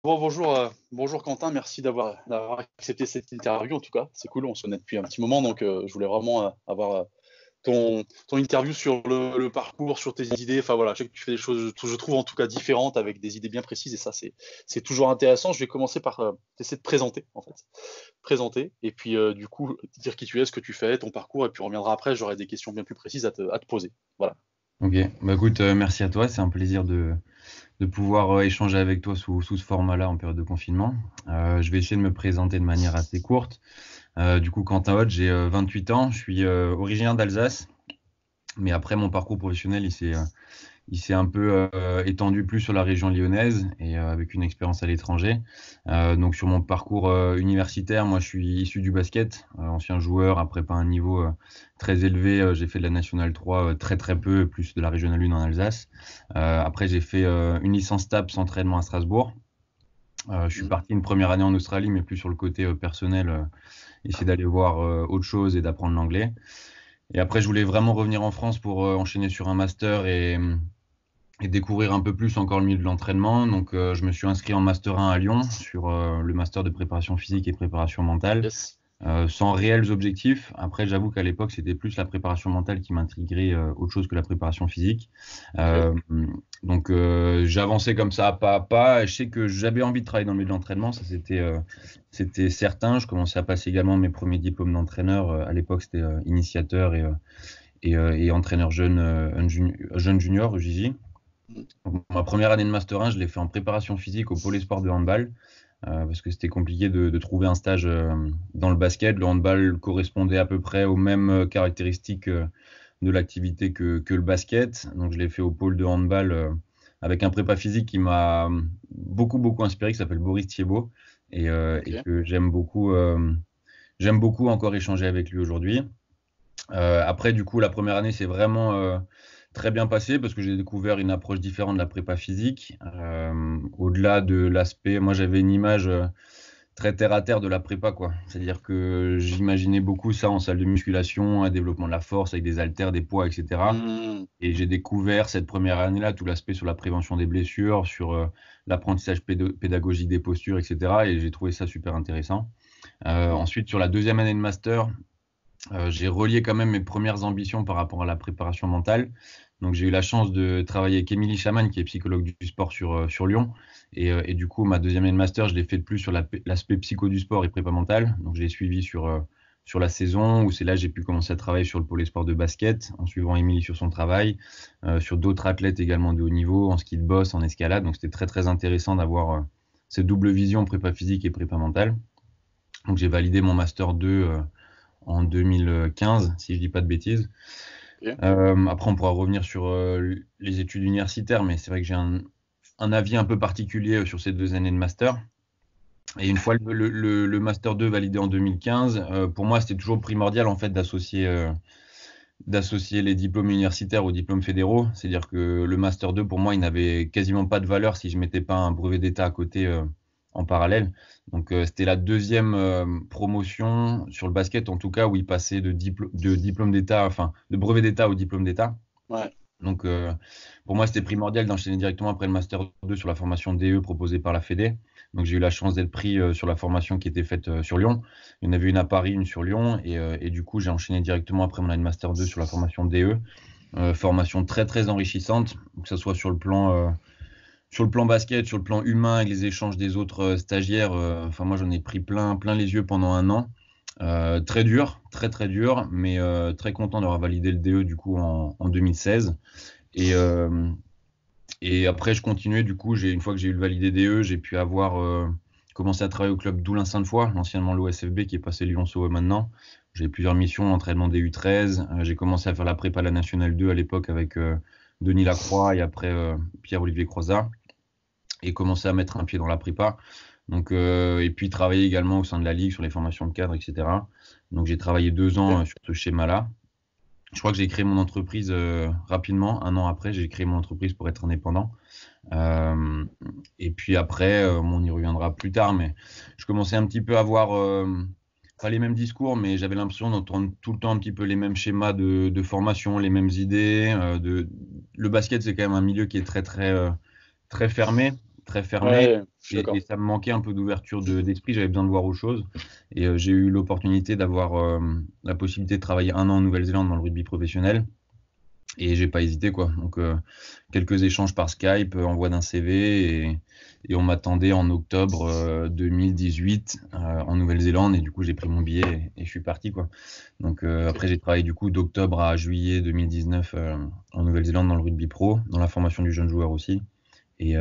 Bon, bonjour, bonjour Quentin, merci d'avoir accepté cette interview. En tout cas, c'est cool, on se connaît depuis un petit moment, donc je voulais vraiment avoir ton interview sur le parcours, sur tes idées. Enfin voilà, je sais que tu fais des choses, je trouve en tout cas différentes, avec des idées bien précises, et ça, c'est toujours intéressant. Je vais commencer par essayer de présenter, en fait. Présenter, et puis du coup, dire qui tu es, ce que tu fais, ton parcours, et puis on reviendra après, j'aurai des questions bien plus précises à te poser. Voilà. Ok, bah écoute, merci à toi. C'est un plaisir de pouvoir échanger avec toi sous ce format-là en période de confinement. Je vais essayer de me présenter de manière assez courte. Du coup, Quentin Haute, j'ai 28 ans. Je suis originaire d'Alsace, mais après mon parcours professionnel, il s'est un peu étendu plus sur la région lyonnaise et avec une expérience à l'étranger. Donc sur mon parcours universitaire, moi je suis issu du basket, ancien joueur, après pas un niveau très élevé, j'ai fait de la Nationale 3 très très peu, plus de la Régionale 1 en Alsace. Après j'ai fait une licence TAPS entraînement à Strasbourg. Je suis Mm. parti une première année en Australie, mais plus sur le côté personnel, essayer d'aller voir autre chose et d'apprendre l'anglais. Et après, je voulais vraiment revenir en France pour enchaîner sur un master et découvrir un peu plus encore le milieu de l'entraînement. Donc, je me suis inscrit en Master 1 à Lyon sur le master de préparation physique et préparation mentale, Yes. sans réels objectifs. Après, j'avoue qu'à l'époque, c'était plus la préparation mentale qui m'intriguait, autre chose que la préparation physique. Ok. Euh, donc, j'avançais comme ça, pas à pas. Et je sais que j'avais envie de travailler dans le milieu de l'entraînement, ça c'était certain. Je commençais à passer également mes premiers diplômes d'entraîneur. À l'époque, c'était initiateur et entraîneur jeune junior, JJ. Mm. Donc, ma première année de Master 1, je l'ai fait en préparation physique au pôle espoir de handball, parce que c'était compliqué de trouver un stage dans le basket. Le handball correspondait à peu près aux mêmes caractéristiques de l'activité que le basket. Donc je l'ai fait au pôle de handball avec un prépa physique qui m'a beaucoup inspiré, qui s'appelle Boris Thiebaud, et Ok. que j'aime beaucoup encore échanger avec lui aujourd'hui. Après, du coup, la première année, c'est vraiment très bien passé parce que j'ai découvert une approche différente de la prépa physique. Au-delà de l'aspect, moi, j'avais une image très terre à terre de la prépa, quoi. C'est-à-dire que j'imaginais beaucoup ça en salle de musculation, un développement de la force avec des haltères, des poids, etc. Mm. Et j'ai découvert cette première année-là tout l'aspect sur la prévention des blessures, sur l'apprentissage pédagogique des postures, etc. Et j'ai trouvé ça super intéressant. Mm. Ensuite, sur la deuxième année de master, j'ai relié quand même mes premières ambitions par rapport à la préparation mentale. Donc j'ai eu la chance de travailler avec Émilie Chaman, qui est psychologue du sport sur Lyon. Et du coup, ma deuxième année de master, je l'ai fait plus sur l'aspect psycho du sport et prépa mentale. Donc je l'ai suivi sur la saison, où c'est là que j'ai pu commencer à travailler sur le pôle sport de basket, en suivant Émilie sur son travail, sur d'autres athlètes également de haut niveau, en ski de boss, en escalade. Donc c'était très très intéressant d'avoir cette double vision prépa physique et prépa mentale. Donc j'ai validé mon master 2 en 2015, si je dis pas de bêtises. Ok. Après, on pourra revenir sur les études universitaires, mais c'est vrai que j'ai un avis un peu particulier sur ces 2 années de master. Et une fois le master 2 validé en 2015, pour moi, c'était toujours primordial en fait d'associer les diplômes universitaires aux diplômes fédéraux. C'est-à-dire que le master 2, pour moi, il n'avait quasiment pas de valeur si je mettais pas un brevet d'État à côté en parallèle. Donc, c'était la deuxième promotion sur le basket, en tout cas, où il passait de diplôme d'État, enfin, de brevet d'État au diplôme d'État. Ouais. Donc, pour moi, c'était primordial d'enchaîner directement après le Master 2 sur la formation DE proposée par la Fédé. Donc, j'ai eu la chance d'être pris sur la formation qui était faite sur Lyon. Il y en avait une à Paris, une sur Lyon. Et du coup, j'ai enchaîné directement après mon année de Master 2 sur la formation DE. Formation très, très enrichissante, que ce soit sur le plan basket, sur le plan humain, avec les échanges des autres stagiaires. Enfin, moi, j'en ai pris plein les yeux pendant un an. Très dur, très très dur, mais très content d'avoir validé le DE du coup en 2016. Et, euh, et après, je continuais. Du coup, une fois que j'ai eu le validé DE, j'ai pu avoir commencé à travailler au club d'Oulin-Sainte-Foy, anciennement l'OSFB, qui est passé Lyon-SO maintenant. J'ai plusieurs missions, entraînement des U13. J'ai commencé à faire la prépa à la Nationale 2 à l'époque avec Denis Lacroix et après Pierre-Olivier Croizat. Et commencé à mettre un pied dans la prépa. Donc, et puis travailler également au sein de la Ligue sur les formations de cadre, etc. Donc j'ai travaillé 2 ans Ok. sur ce schéma-là. Je crois que j'ai créé mon entreprise rapidement. Un an après, j'ai créé mon entreprise pour être indépendant. Euh, et puis après, on y reviendra plus tard, mais je commençais un petit peu à avoir pas les mêmes discours, mais j'avais l'impression d'entendre tout le temps un petit peu les mêmes schémas de formation, les mêmes idées. Le basket, c'est quand même un milieu qui est très fermé. très fermé. Ouais, je suis d'accord. Et ça me manquait un peu d'ouverture d'esprit. J'avais besoin de voir autre chose. Et j'ai eu l'opportunité d'avoir la possibilité de travailler 1 an en Nouvelle-Zélande dans le rugby professionnel. Et j'ai pas hésité, quoi. Donc, quelques échanges par Skype, envoi d'un CV, et on m'attendait en octobre 2018 en Nouvelle-Zélande. Et du coup, j'ai pris mon billet et je suis parti, quoi. Donc, Ok. après, j'ai travaillé du coup d'octobre à juillet 2019 en Nouvelle-Zélande dans le rugby pro, dans la formation du jeune joueur aussi. Et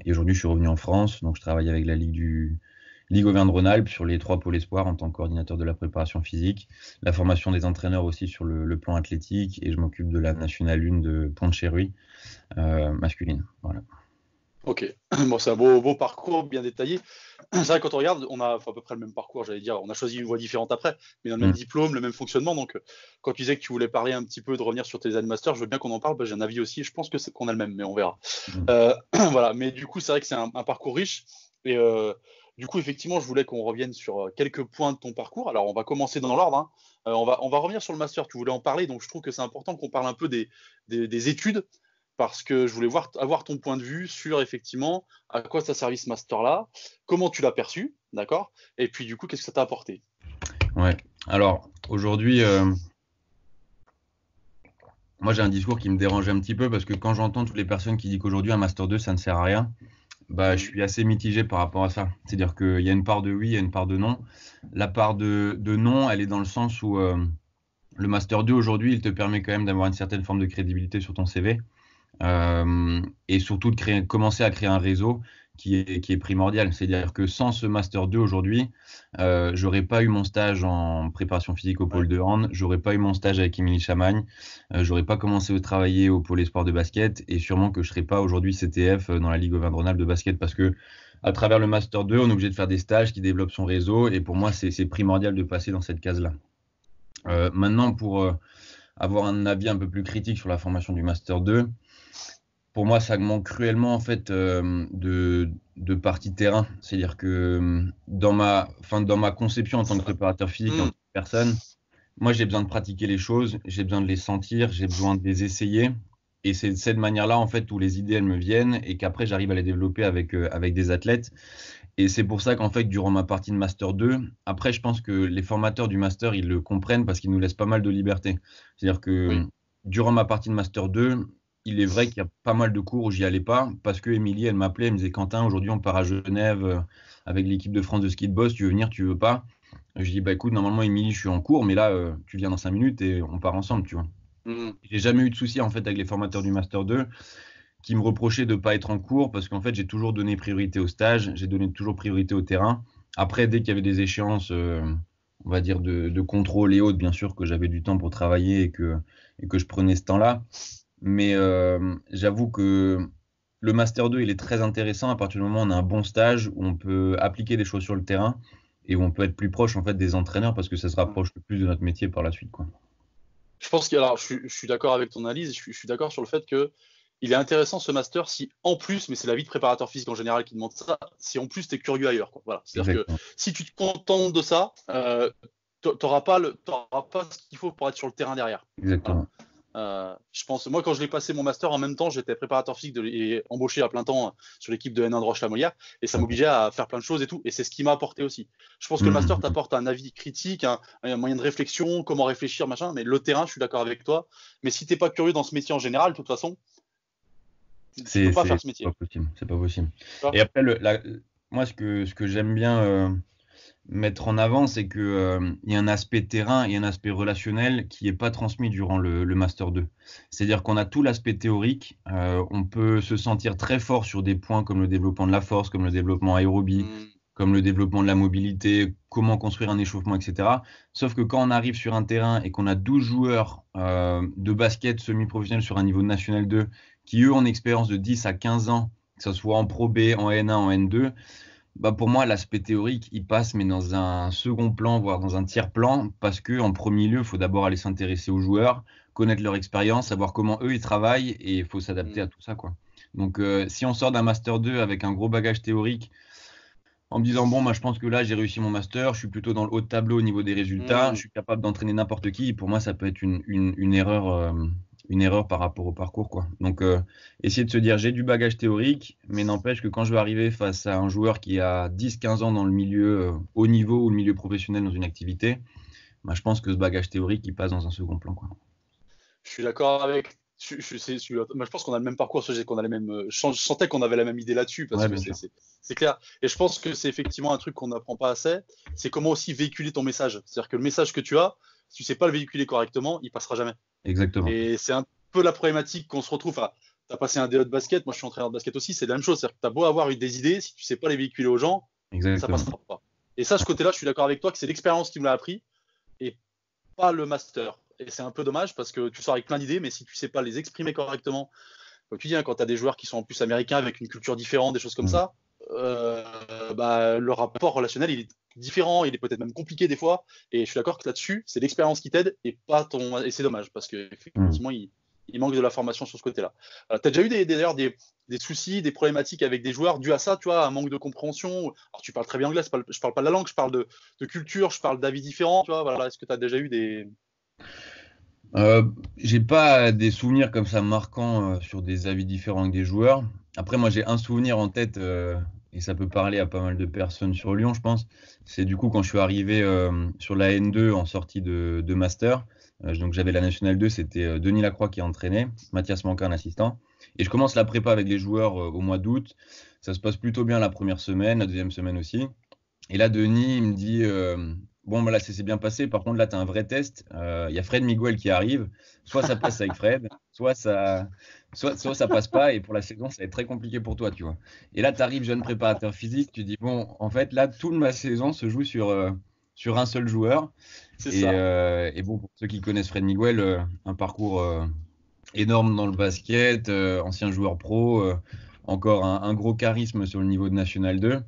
aujourd'hui, je suis revenu en France. Donc, je travaille avec la Ligue Auvergne-Rhône-Alpes sur les 3 pôles espoirs en tant que coordinateur de la préparation physique, la formation des entraîneurs aussi sur le plan athlétique, et je m'occupe de la nationale 1 de Pont-de-Chéruy masculine. Voilà. Ok. Bon, c'est un beau parcours bien détaillé. C'est vrai, quand on regarde, on a à peu près le même parcours, j'allais dire. On a choisi une voie différente après, mais dans le même Mm. diplôme, le même fonctionnement. Donc, quand tu disais que tu voulais parler un petit peu de revenir sur tes années master, je veux bien qu'on en parle. J'ai un avis aussi. Je pense que qu'on a le même, mais on verra. Mm. Voilà. Mais du coup, c'est vrai que c'est un parcours riche. Et du coup, effectivement, je voulais qu'on revienne sur quelques points de ton parcours. Alors, on va commencer dans l'ordre, hein. On va revenir sur le master. Tu voulais en parler, donc je trouve que c'est important qu'on parle un peu des études, parce que je voulais avoir ton point de vue sur effectivement à quoi ça servi ce master-là, comment tu l'as perçu, d'accord? Et puis du coup, qu'est-ce que ça t'a apporté? Ouais. Alors, aujourd'hui, moi, j'ai un discours qui me dérange un petit peu parce que quand j'entends toutes les personnes qui disent qu'aujourd'hui, un Master 2, ça ne sert à rien, bah, je Mmh. suis assez mitigé par rapport à ça. C'est-à-dire qu'il y a une part de oui, il y a une part de non. La part de non, elle est dans le sens où le Master 2 aujourd'hui, il te permet quand même d'avoir une certaine forme de crédibilité sur ton CV, et surtout de commencer à créer un réseau qui est primordial. C'est-à-dire que sans ce Master 2 aujourd'hui, j'aurais pas eu mon stage en préparation physique au Ouais. pôle de hand, j'aurais pas eu mon stage avec Émilie Chamagne, j'aurais pas commencé à travailler au pôle espoir de basket, et sûrement que je serais pas aujourd'hui CTF dans la Ligue Auvergne-Rhône-Alpes de basket, parce que à travers le Master 2, on est obligé de faire des stages qui développent son réseau, et pour moi, c'est primordial de passer dans cette case-là. Maintenant, pour avoir un avis un peu plus critique sur la formation du Master 2, pour moi, ça manque cruellement en fait de partie terrain. C'est-à-dire que dans ma conception en tant que préparateur physique et en Mmh. tant que personne, moi j'ai besoin de pratiquer les choses, j'ai besoin de les sentir, j'ai besoin de les essayer. Et c'est de cette manière-là en fait où les idées elles me viennent et qu'après j'arrive à les développer avec des athlètes. Et c'est pour ça qu'en fait, durant ma partie de Master 2, après, je pense que les formateurs du Master, ils le comprennent parce qu'ils nous laissent pas mal de liberté. C'est-à-dire que Oui. durant ma partie de Master 2, il est vrai qu'il y a pas mal de cours où j'y allais pas parce que Émilie, elle m'appelait, elle me disait Quentin, aujourd'hui on part à Genève avec l'équipe de France de ski de boss, tu veux venir, tu veux pas? Je dis bah écoute, normalement Émilie, je suis en cours, mais là tu viens dans 5 minutes et on part ensemble, tu vois. Mmh. J'ai jamais eu de souci en fait avec les formateurs du Master 2 qui me reprochait de ne pas être en cours parce qu'en fait, j'ai toujours donné priorité au stage, j'ai donné toujours priorité au terrain. Après, dès qu'il y avait des échéances, on va dire, de contrôle et autres, bien sûr que j'avais du temps pour travailler et que je prenais ce temps-là. Mais j'avoue que le Master 2, il est très intéressant à partir du moment où on a un bon stage, où on peut appliquer des choses sur le terrain et où on peut être plus proche en fait des entraîneurs parce que ça se Ouais. rapproche le plus de notre métier par la suite, quoi. Je pense que, alors, je suis d'accord avec ton analyse, je suis d'accord sur le fait que il est intéressant ce master si en plus, mais c'est la vie de préparateur physique en général qui demande ça, si en plus tu es curieux ailleurs, quoi. Voilà. C'est-à-dire que Exactement. si tu te contentes de ça, t'auras pas ce qu'il faut pour être sur le terrain derrière. Voilà. Exactement. Je pense, moi, quand je l'ai passé mon master, en même temps, j'étais préparateur physique et embauché à plein temps sur l'équipe de N1 de Roche-la-Molière, et ça Ok. m'obligeait à faire plein de choses et tout. Et c'est ce qui m'a apporté aussi. Je pense que le master Mhm. t'apporte un avis critique, un moyen de réflexion, comment réfléchir, machin. Mais le terrain, je suis d'accord avec toi. Mais si t'es pas curieux dans ce métier en général, de toute façon, tu peux pas faire ce C'est pas métier. possible, c'est pas possible. Tu vois. Et après, moi, ce que j'aime bien mettre en avant, c'est que il y a un aspect terrain et un aspect relationnel qui est pas transmis durant le Master 2. C'est-à-dire qu'on a tout l'aspect théorique, on peut se sentir très fort sur des points comme le développement de la force, comme le développement aérobie, Mm, comme le développement de la mobilité, comment construire un échauffement, etc. Sauf que quand on arrive sur un terrain et qu'on a 12 joueurs de basket semi-professionnels sur un niveau national 2 qui, eux, ont une expérience de 10 à 15 ans, que ce soit en Pro B, en N1, en N2, bah pour moi, l'aspect théorique, il passe, mais dans un second plan, voire dans un tiers plan, parce que en premier lieu, il faut d'abord aller s'intéresser aux joueurs, connaître leur expérience, savoir comment eux, ils travaillent, et il faut s'adapter à mm, tout ça, quoi. Donc, si on sort d'un Master 2 avec un gros bagage théorique, en me disant, bon, moi, je pense que là, j'ai réussi mon master, je suis plutôt dans le haut de tableau au niveau des résultats, je mm. suis capable d'entraîner n'importe qui. Pour moi, ça peut être une erreur une erreur par rapport au parcours, quoi. Donc, essayer de se dire, j'ai du bagage théorique, mais n'empêche que quand je vais arriver face à un joueur qui a 10-15 ans dans le milieu haut niveau ou le milieu professionnel dans une activité, bah, je pense que ce bagage théorique, il passe dans un second plan, quoi. Je suis d'accord avec. Moi, je pense qu'on a le même parcours, qu'on a les mêmes. Je sentais qu'on avait la même idée là-dessus parce Ouais, que bien sûr. c'est clair. Et je pense que c'est effectivement un truc qu'on n'apprend pas assez. C'est comment aussi véhiculer ton message. C'est-à-dire que le message que tu as, si tu sais pas le véhiculer correctement, il passera jamais. Exactement. Et c'est un peu la problématique qu'on se retrouve. Enfin, tu as passé un DE de basket, moi je suis entraîneur de basket aussi, c'est la même chose. C'est-à-dire que tu as beau avoir eu des idées, si tu sais pas les véhiculer aux gens, ça Exactement. passera pas. Et ça, ce côté-là, je suis d'accord avec toi que c'est l'expérience qui me l'a appris et pas le master. Et c'est un peu dommage parce que tu sors avec plein d'idées, mais si tu sais pas les exprimer correctement, comme tu dis, hein, quand tu as des joueurs qui sont en plus américains avec une culture différente, des choses comme Mm. ça, le rapport relationnel il est différent, il est peut-être même compliqué des fois. Et je suis d'accord que là-dessus, c'est l'expérience qui t'aide et pas ton. Et c'est dommage parce Mm. qu'effectivement, il manque de la formation sur ce côté-là. Tu as déjà eu d'ailleurs des soucis, des problématiques avec des joueurs dus à ça, tu vois, un manque de compréhension. Alors tu parles très bien anglais, je parle pas de la langue, je parle de culture, je parle d'avis différents, tu vois. Voilà, est-ce que tu as déjà eu des. Euh, j'ai pas des souvenirs comme ça marquants sur des avis différents avec des joueurs. Après, moi, j'ai un souvenir en tête, et ça peut parler à pas mal de personnes sur Lyon, je pense. C'est du coup quand je suis arrivé sur la N2 en sortie de master. Donc j'avais la Nationale 2, c'était Denis Lacroix qui entraînait, Mathias Manquin, un assistant. Et je commence la prépa avec les joueurs au mois d'août. Ça se passe plutôt bien la première semaine, la deuxième semaine aussi. Et là, Denis, il me dit bon, bah là, ça s'est bien passé. Par contre, là, tu as un vrai test. Il y a Fred Miguel qui arrive. Soit ça passe avec Fred, soit ça passe pas. Et pour la saison, ça va être très compliqué pour toi, tu vois. Et là, tu arrives, jeune préparateur physique. Tu dis bon, en fait, là, toute ma saison se joue sur un seul joueur. C'est ça. Et bon, pour ceux qui connaissent Fred Miguel, un parcours énorme dans le basket, ancien joueur pro, encore un gros charisme sur le niveau de National 2. Un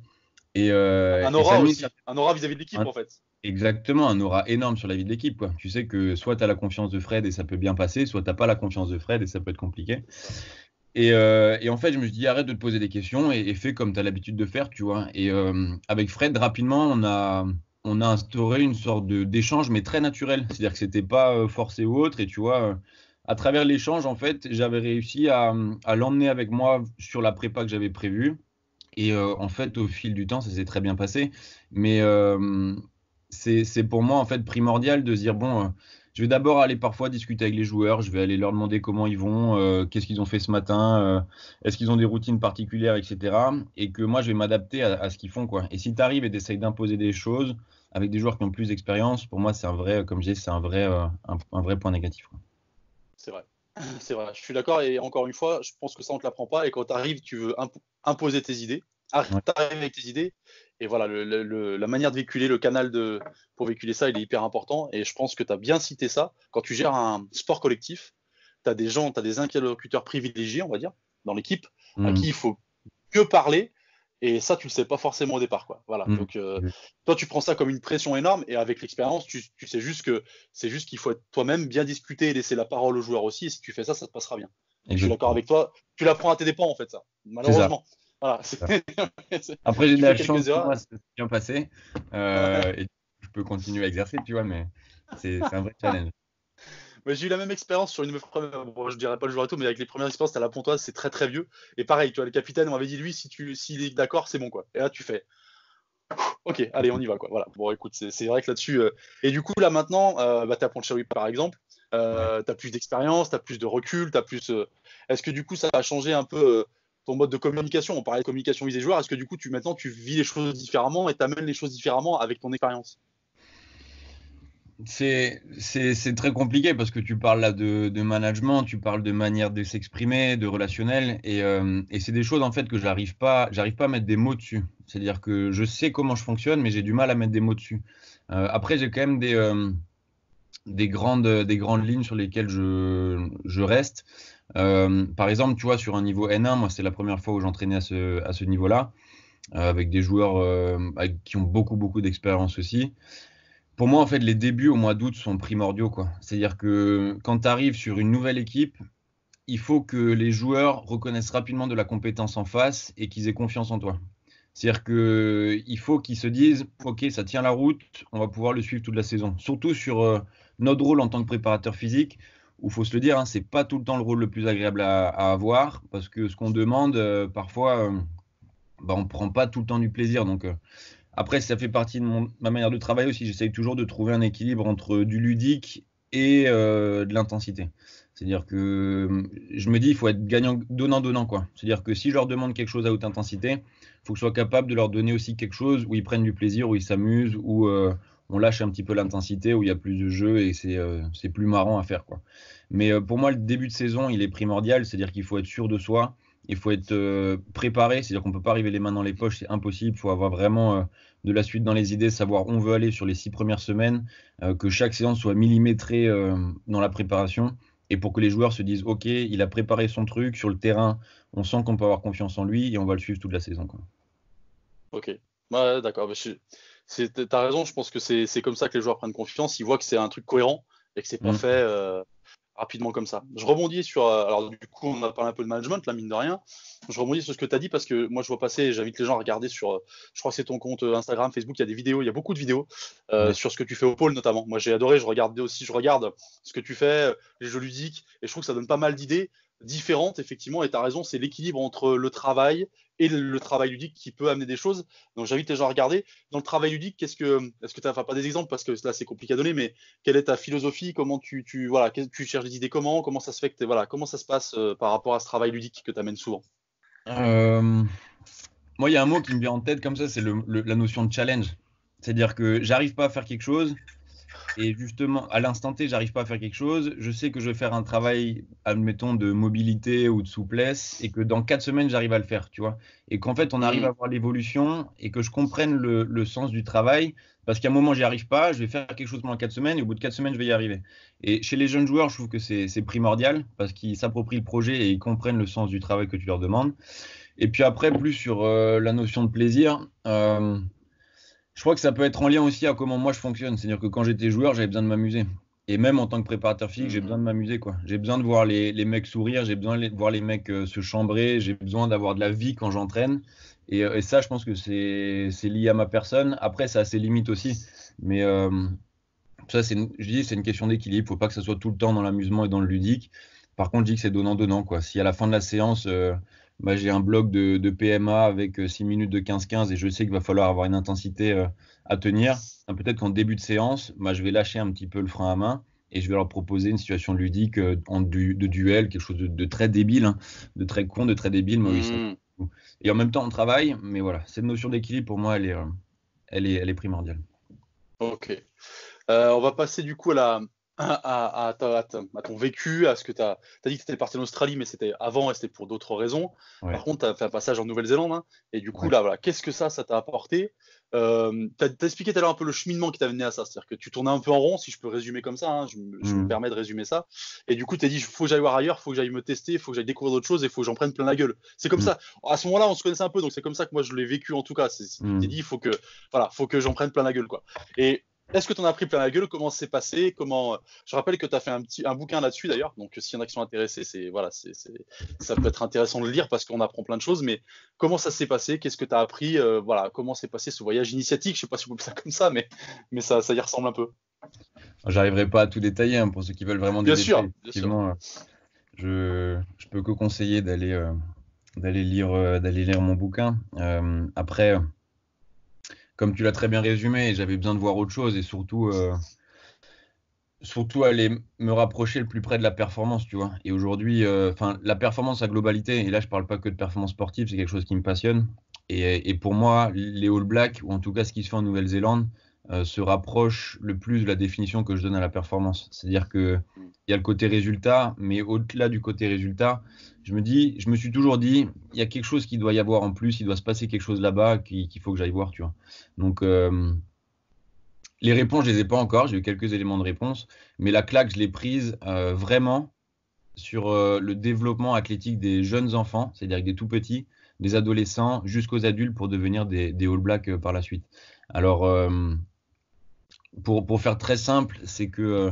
Et ça aura le met aussi, un aura vis-à-vis de l'équipe en fait. exactement un aura énorme sur la vie de l'équipe, quoi. Tu sais que soit tu as la confiance de Fred et ça peut bien passer, soit tu pas la confiance de Fred et ça peut être compliqué. C'est ça. Et en fait, je me suis dit, arrête de te poser des questions et fais comme tu as l'habitude de faire, tu vois. Et avec Fred, rapidement, on a instauré une sorte d'échange, mais très naturel. C'est-à-dire que c'était pas forcé ou autre. Et tu vois, à travers l'échange, en fait, j'avais réussi à l'emmener avec moi sur la prépa que j'avais prévue. Et en fait, au fil du temps, ça s'est très bien passé. Mais c'est pour moi, en fait, primordial de se dire, bon, je vais d'abord aller parfois discuter avec les joueurs, je vais aller leur demander comment ils vont, qu'est-ce qu'ils ont fait ce matin, est-ce qu'ils ont des routines particulières, etc. Et que moi, je vais m'adapter à ce qu'ils font, quoi. Et si tu arrives et t'essayes d'imposer des choses avec des joueurs qui ont plus d'expérience, pour moi, c'est un vrai, comme je dis, c'est un vrai point négatif, quoi. C'est vrai. C'est vrai. Je suis d'accord. Et encore une fois, je pense que ça, on ne te l'apprend pas. Et quand tu arrives, tu veux imposer tes idées. Ouais. T'arrives avec tes idées. Et voilà, la manière de véhiculer, le canal pour véhiculer ça, il est hyper important. Et je pense que tu as bien cité ça. Quand tu gères un sport collectif, tu as des gens, tu as des interlocuteurs privilégiés, on va dire, dans l'équipe, à qui Mhm. il faut mieux parler. Et ça, tu le sais pas forcément au départ, quoi. Voilà. Mhm. Donc, toi, tu prends ça comme une pression énorme. Et avec l'expérience, tu sais juste que c'est juste qu'il faut être toi-même, bien discuter et laisser la parole aux joueurs aussi. Et si tu fais ça, ça te passera bien. Et je suis d'accord Exactement. avec toi. Tu l'apprends à tes dépens, en fait, ça. C'est ça. Malheureusement. Voilà. Après, j'ai de Tu fais la chance quelques que moi, erreurs. ça s'est bien passé. Et je peux continuer à exercer, tu vois, mais c'est un vrai challenge. Mais j'ai eu la même expérience sur une première, bon, je dirais pas le joueur et tout, mais avec les premières expériences à la Pontoise, c'est très très vieux. Et pareil, tu vois, le capitaine, on m'avait dit, lui, s'il est d'accord, c'est bon, quoi. Et là, tu fais, ok, allez, on y va, quoi. Voilà. Bon, écoute, c'est vrai que là-dessus. Et du coup, là, maintenant, t'es à Pont-Cherry, par exemple. Ouais. T'as plus d'expérience, t'as plus de recul, t'as plus. Est-ce que du coup, ça a changé un peu ton mode de communication? On parlait de communication visée joueur. Est-ce que du coup, maintenant, tu vis les choses différemment et t'amènes les choses différemment avec ton expérience? C'est très compliqué parce que tu parles là de management, tu parles de manière de s'exprimer, de relationnel, et c'est des choses en fait que j'arrive pas à mettre des mots dessus. C'est-à-dire que je sais comment je fonctionne, mais j'ai du mal à mettre des mots dessus. Après, j'ai quand même des grandes lignes sur lesquelles je reste. Par exemple, tu vois, sur un niveau N1, moi, c'est la première fois où j'entraînais à ce niveau-là, avec des joueurs qui ont beaucoup d'expérience aussi. Pour moi, en fait, les débuts au mois d'août sont primordiaux, quoi. C'est-à-dire que quand tu arrives sur une nouvelle équipe, il faut que les joueurs reconnaissent rapidement de la compétence en face et qu'ils aient confiance en toi. C'est-à-dire qu'il faut qu'ils se disent, OK, ça tient la route, on va pouvoir le suivre toute la saison. Surtout sur notre rôle en tant que préparateur physique, où faut se le dire, hein, c'est pas tout le temps le rôle le plus agréable à avoir, parce que ce qu'on demande, parfois, on prend pas tout le temps du plaisir. Donc après, ça fait partie de ma manière de travailler aussi. J'essaye toujours de trouver un équilibre entre du ludique et de l'intensité. C'est-à-dire que je me dis, il faut être gagnant, donnant-donnant, quoi. C'est-à-dire que si je leur demande quelque chose à haute intensité, il faut que je sois capable de leur donner aussi quelque chose où ils prennent du plaisir, où ils s'amusent, où on lâche un petit peu l'intensité, où il y a plus de jeu et c'est plus marrant à faire, quoi. Mais pour moi, le début de saison, il est primordial. C'est-à-dire qu'il faut être sûr de soi. Il faut être préparé, c'est-à-dire qu'on ne peut pas arriver les mains dans les poches, c'est impossible. Il faut avoir vraiment de la suite dans les idées, savoir où on veut aller sur les 6 premières semaines, que chaque séance soit millimétrée dans la préparation, et pour que les joueurs se disent, OK, il a préparé son truc sur le terrain, on sent qu'on peut avoir confiance en lui et on va le suivre toute la saison, quoi. Ok. Ouais, d'accord. T'as raison, je pense que c'est comme ça que les joueurs prennent confiance. Ils voient que c'est un truc cohérent et que c'est pas Mm. fait rapidement comme ça. Je rebondis sur. Alors, du coup, on a parlé un peu de management, là, mine de rien. Je rebondis sur ce que tu as dit parce que moi, je vois passer, et j'invite les gens à regarder sur. Je crois que c'est ton compte Instagram, Facebook, il y a des vidéos, il y a beaucoup de vidéos Ouais. sur ce que tu fais au pôle, notamment. Moi, j'ai adoré, je regarde ce que tu fais, les jeux ludiques, et je trouve que ça donne pas mal d'idées différentes, effectivement. Et tu as raison, c'est l'équilibre entre le travail et le travail ludique qui peut amener des choses. Donc, j'invite les gens à regarder. Dans le travail ludique, est-ce que tu as, enfin, pas des exemples parce que là, c'est compliqué à donner, mais quelle est ta philosophie? Comment voilà, tu cherches des idées comment ça se fait que voilà, comment ça se passe par rapport à ce travail ludique que tu amènes souvent? Euh, Moi, il y a un mot qui me vient en tête comme ça, c'est la notion de challenge. C'est-à-dire que j'arrive pas à faire quelque chose, et justement, à l'instant T, j'arrive pas à faire quelque chose. Je sais que je vais faire un travail, admettons, de mobilité ou de souplesse, et que dans 4 semaines, j'arrive à le faire, tu vois. Et qu'en fait, on arrive à Mmh. voir l'évolution et que je comprenne le sens du travail. Parce qu'à un moment, j'y arrive pas, je vais faire quelque chose pendant 4 semaines, et au bout de 4 semaines, je vais y arriver. Et chez les jeunes joueurs, je trouve que c'est primordial, parce qu'ils s'approprient le projet et ils comprennent le sens du travail que tu leur demandes. Et puis après, plus sur la notion de plaisir. Je crois que ça peut être en lien aussi à comment moi je fonctionne. C'est-à-dire que quand j'étais joueur, j'avais besoin de m'amuser. Et même en tant que préparateur physique, j'ai besoin Mmh. de m'amuser, quoi. J'ai besoin de voir les mecs sourire, j'ai besoin de voir les mecs se chambrer, j'ai besoin d'avoir de la vie quand j'entraîne. Et ça, je pense que c'est lié à ma personne. Après, ça a ses limites aussi. Mais ça, je dis, c'est une question d'équilibre. Faut pas que ça soit tout le temps dans l'amusement et dans le ludique. Par contre, je dis que c'est donnant-donnant, quoi. Si à la fin de la séance, j'ai un bloc de PMA avec 6 minutes de 15-15 et je sais qu'il va falloir avoir une intensité à tenir, peut-être qu'en début de séance, je vais lâcher un petit peu le frein à main et je vais leur proposer une situation ludique de duel, quelque chose de très débile, hein, de très con, de très débile, mais oui, ça. Mmh. Et en même temps, on travaille, mais voilà, cette notion d'équilibre, pour moi, elle est primordiale. Ok. On va passer du coup à ton vécu, à ce que tu as dit que tu étais parti en Australie, mais c'était avant et c'était pour d'autres raisons. Par Ouais, contre, tu as fait un passage en Nouvelle-Zélande, hein, et du coup, ouais. là, voilà, qu'est-ce que ça t'a apporté? Tu as expliqué tout à l'heure un peu le cheminement qui t'a mené à ça, c'est-à-dire que tu tournais un peu en rond, si je peux résumer comme ça, hein, je me Hmm. permets de résumer ça. Et du coup, tu t'es dit, il faut que j'aille voir ailleurs, il faut que j'aille me tester, il faut que j'aille découvrir d'autres choses, et il faut que j'en prenne plein la gueule. C'est comme Hmm. ça. À ce moment-là, on se connaissait un peu, donc c'est comme ça que moi je l'ai vécu en tout cas. Tu t'es Hmm. dit, il faut que j'en prenne plein la gueule, quoi. Et est-ce que tu en as pris plein la gueule? Comment c'est passé? Je rappelle que tu as fait un bouquin là-dessus d'ailleurs. Donc, s'il y en a qui sont intéressés, ça peut être intéressant de le lire parce qu'on apprend plein de choses. Mais comment ça s'est passé? Qu'est-ce que tu as appris? Voilà, comment s'est passé ce voyage initiatique? Je sais pas si on peut appeler ça comme ça, mais ça y ressemble un peu. J'arriverai pas à tout détailler, hein, pour ceux qui veulent vraiment des Bien détails. sûr, bien sûr. Effectivement, je peux que conseiller d'aller lire mon bouquin. Après, comme tu l'as très bien résumé, j'avais besoin de voir autre chose et surtout aller me rapprocher le plus près de la performance, tu vois. Et aujourd'hui, la performance à globalité, et là je parle pas que de performance sportive, c'est quelque chose qui me passionne. Et pour moi, les All Blacks, ou en tout cas ce qui se fait en Nouvelle-Zélande, se rapproche le plus de la définition que je donne à la performance. C'est-à-dire que Mm. il y a le côté résultat, mais au-delà du côté résultat, je me suis toujours dit, il y a quelque chose qui doit y avoir en plus, il doit se passer quelque chose là-bas qu'il faut que j'aille voir, tu vois. Donc, les réponses, je les ai pas encore. J'ai eu quelques éléments de réponse, mais la claque, je l'ai prise vraiment sur le développement athlétique des jeunes enfants, c'est-à-dire des tout petits, des adolescents, jusqu'aux adultes pour devenir des All Blacks par la suite. Alors, pour faire très simple, c'est que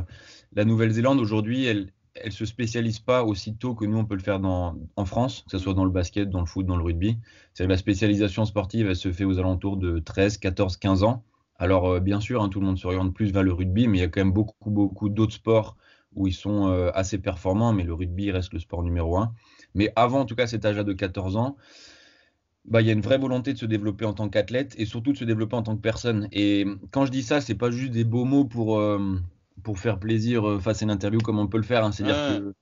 la Nouvelle-Zélande aujourd'hui, elle se spécialise pas aussi tôt que nous on peut le faire en France, que ce soit dans le basket, dans le foot, dans le rugby. C'est la spécialisation sportive, elle se fait aux alentours de 13, 14, 15 ans. Alors bien sûr, hein, tout le monde s'oriente plus vers le rugby, mais il y a quand même beaucoup, beaucoup d'autres sports où ils sont assez performants, mais le rugby reste le sport numéro un. Mais avant, en tout cas, cet âge-là de 14 ans, bah, il y a une vraie volonté de se développer en tant qu'athlète et surtout de se développer en tant que personne. Et quand je dis ça, c'est pas juste des beaux mots pour faire plaisir face à une interview comme on peut le faire, hein. C'est-à-dire Ouais, que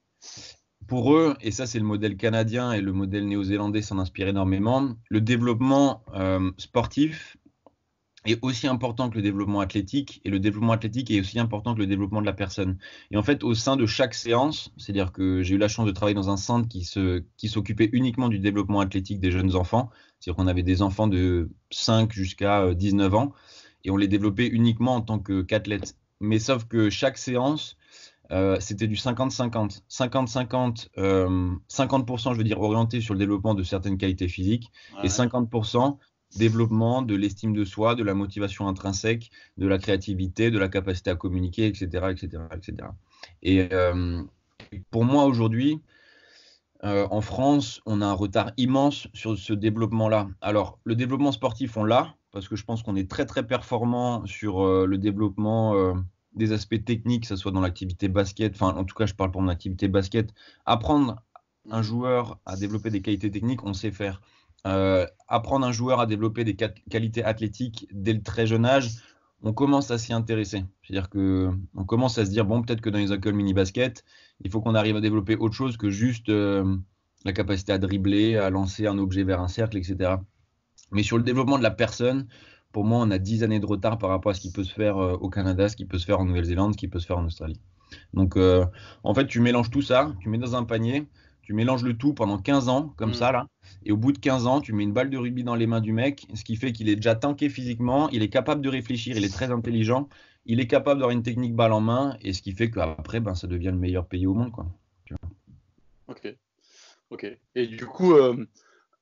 pour eux, et ça c'est le modèle canadien et le modèle néo-zélandais s'en inspire énormément, le développement sportif est aussi important que le développement athlétique, et le développement athlétique est aussi important que le développement de la personne. Et en fait, au sein de chaque séance, c'est-à-dire que j'ai eu la chance de travailler dans un centre qui s'occupait uniquement du développement athlétique des jeunes enfants, c'est-à-dire qu'on avait des enfants de 5 jusqu'à 19 ans, et on les développait uniquement en tant qu'athlètes. Mais sauf que chaque séance, c'était du 50-50. 50-50, 50%, je veux dire, orienté sur le développement de certaines qualités physiques, et ouais. 50% développement de l'estime de soi, de la motivation intrinsèque, de la créativité, de la capacité à communiquer, etc., etc., etc. Et pour moi, aujourd'hui, en France, on a un retard immense sur ce développement-là. Alors, le développement sportif, on l'a, parce que je pense qu'on est très, très performant sur le développement des aspects techniques, que ce soit dans l'activité basket, enfin, en tout cas, je parle pour mon activité basket. Apprendre un Mhm. joueur à développer des qualités techniques, on sait faire. Apprendre un joueur à développer des qualités athlétiques dès le très jeune âge, on commence à s'y intéresser. C'est-à-dire qu'on commence à se dire, bon, peut-être que dans les écoles mini-basket, il faut qu'on arrive à développer autre chose que juste la capacité à dribbler, à lancer un objet vers un cercle, etc. Mais sur le développement de la personne, pour moi, on a 10 années de retard par rapport à ce qui peut se faire au Canada, ce qui peut se faire en Nouvelle-Zélande, ce qui peut se faire en Australie. Donc, en fait, tu mélanges tout ça, tu mets dans un panier, tu mélanges le tout pendant 15 ans, comme Mhm. ça, là. Et au bout de 15 ans, tu mets une balle de rugby dans les mains du mec, ce qui fait qu'il est déjà tanké physiquement, il est capable de réfléchir, il est très intelligent, il est capable d'avoir une technique balle en main, et ce qui fait qu'après, ben, ça devient le meilleur pays au monde, quoi. Tu vois. Ok, ok. Et du coup,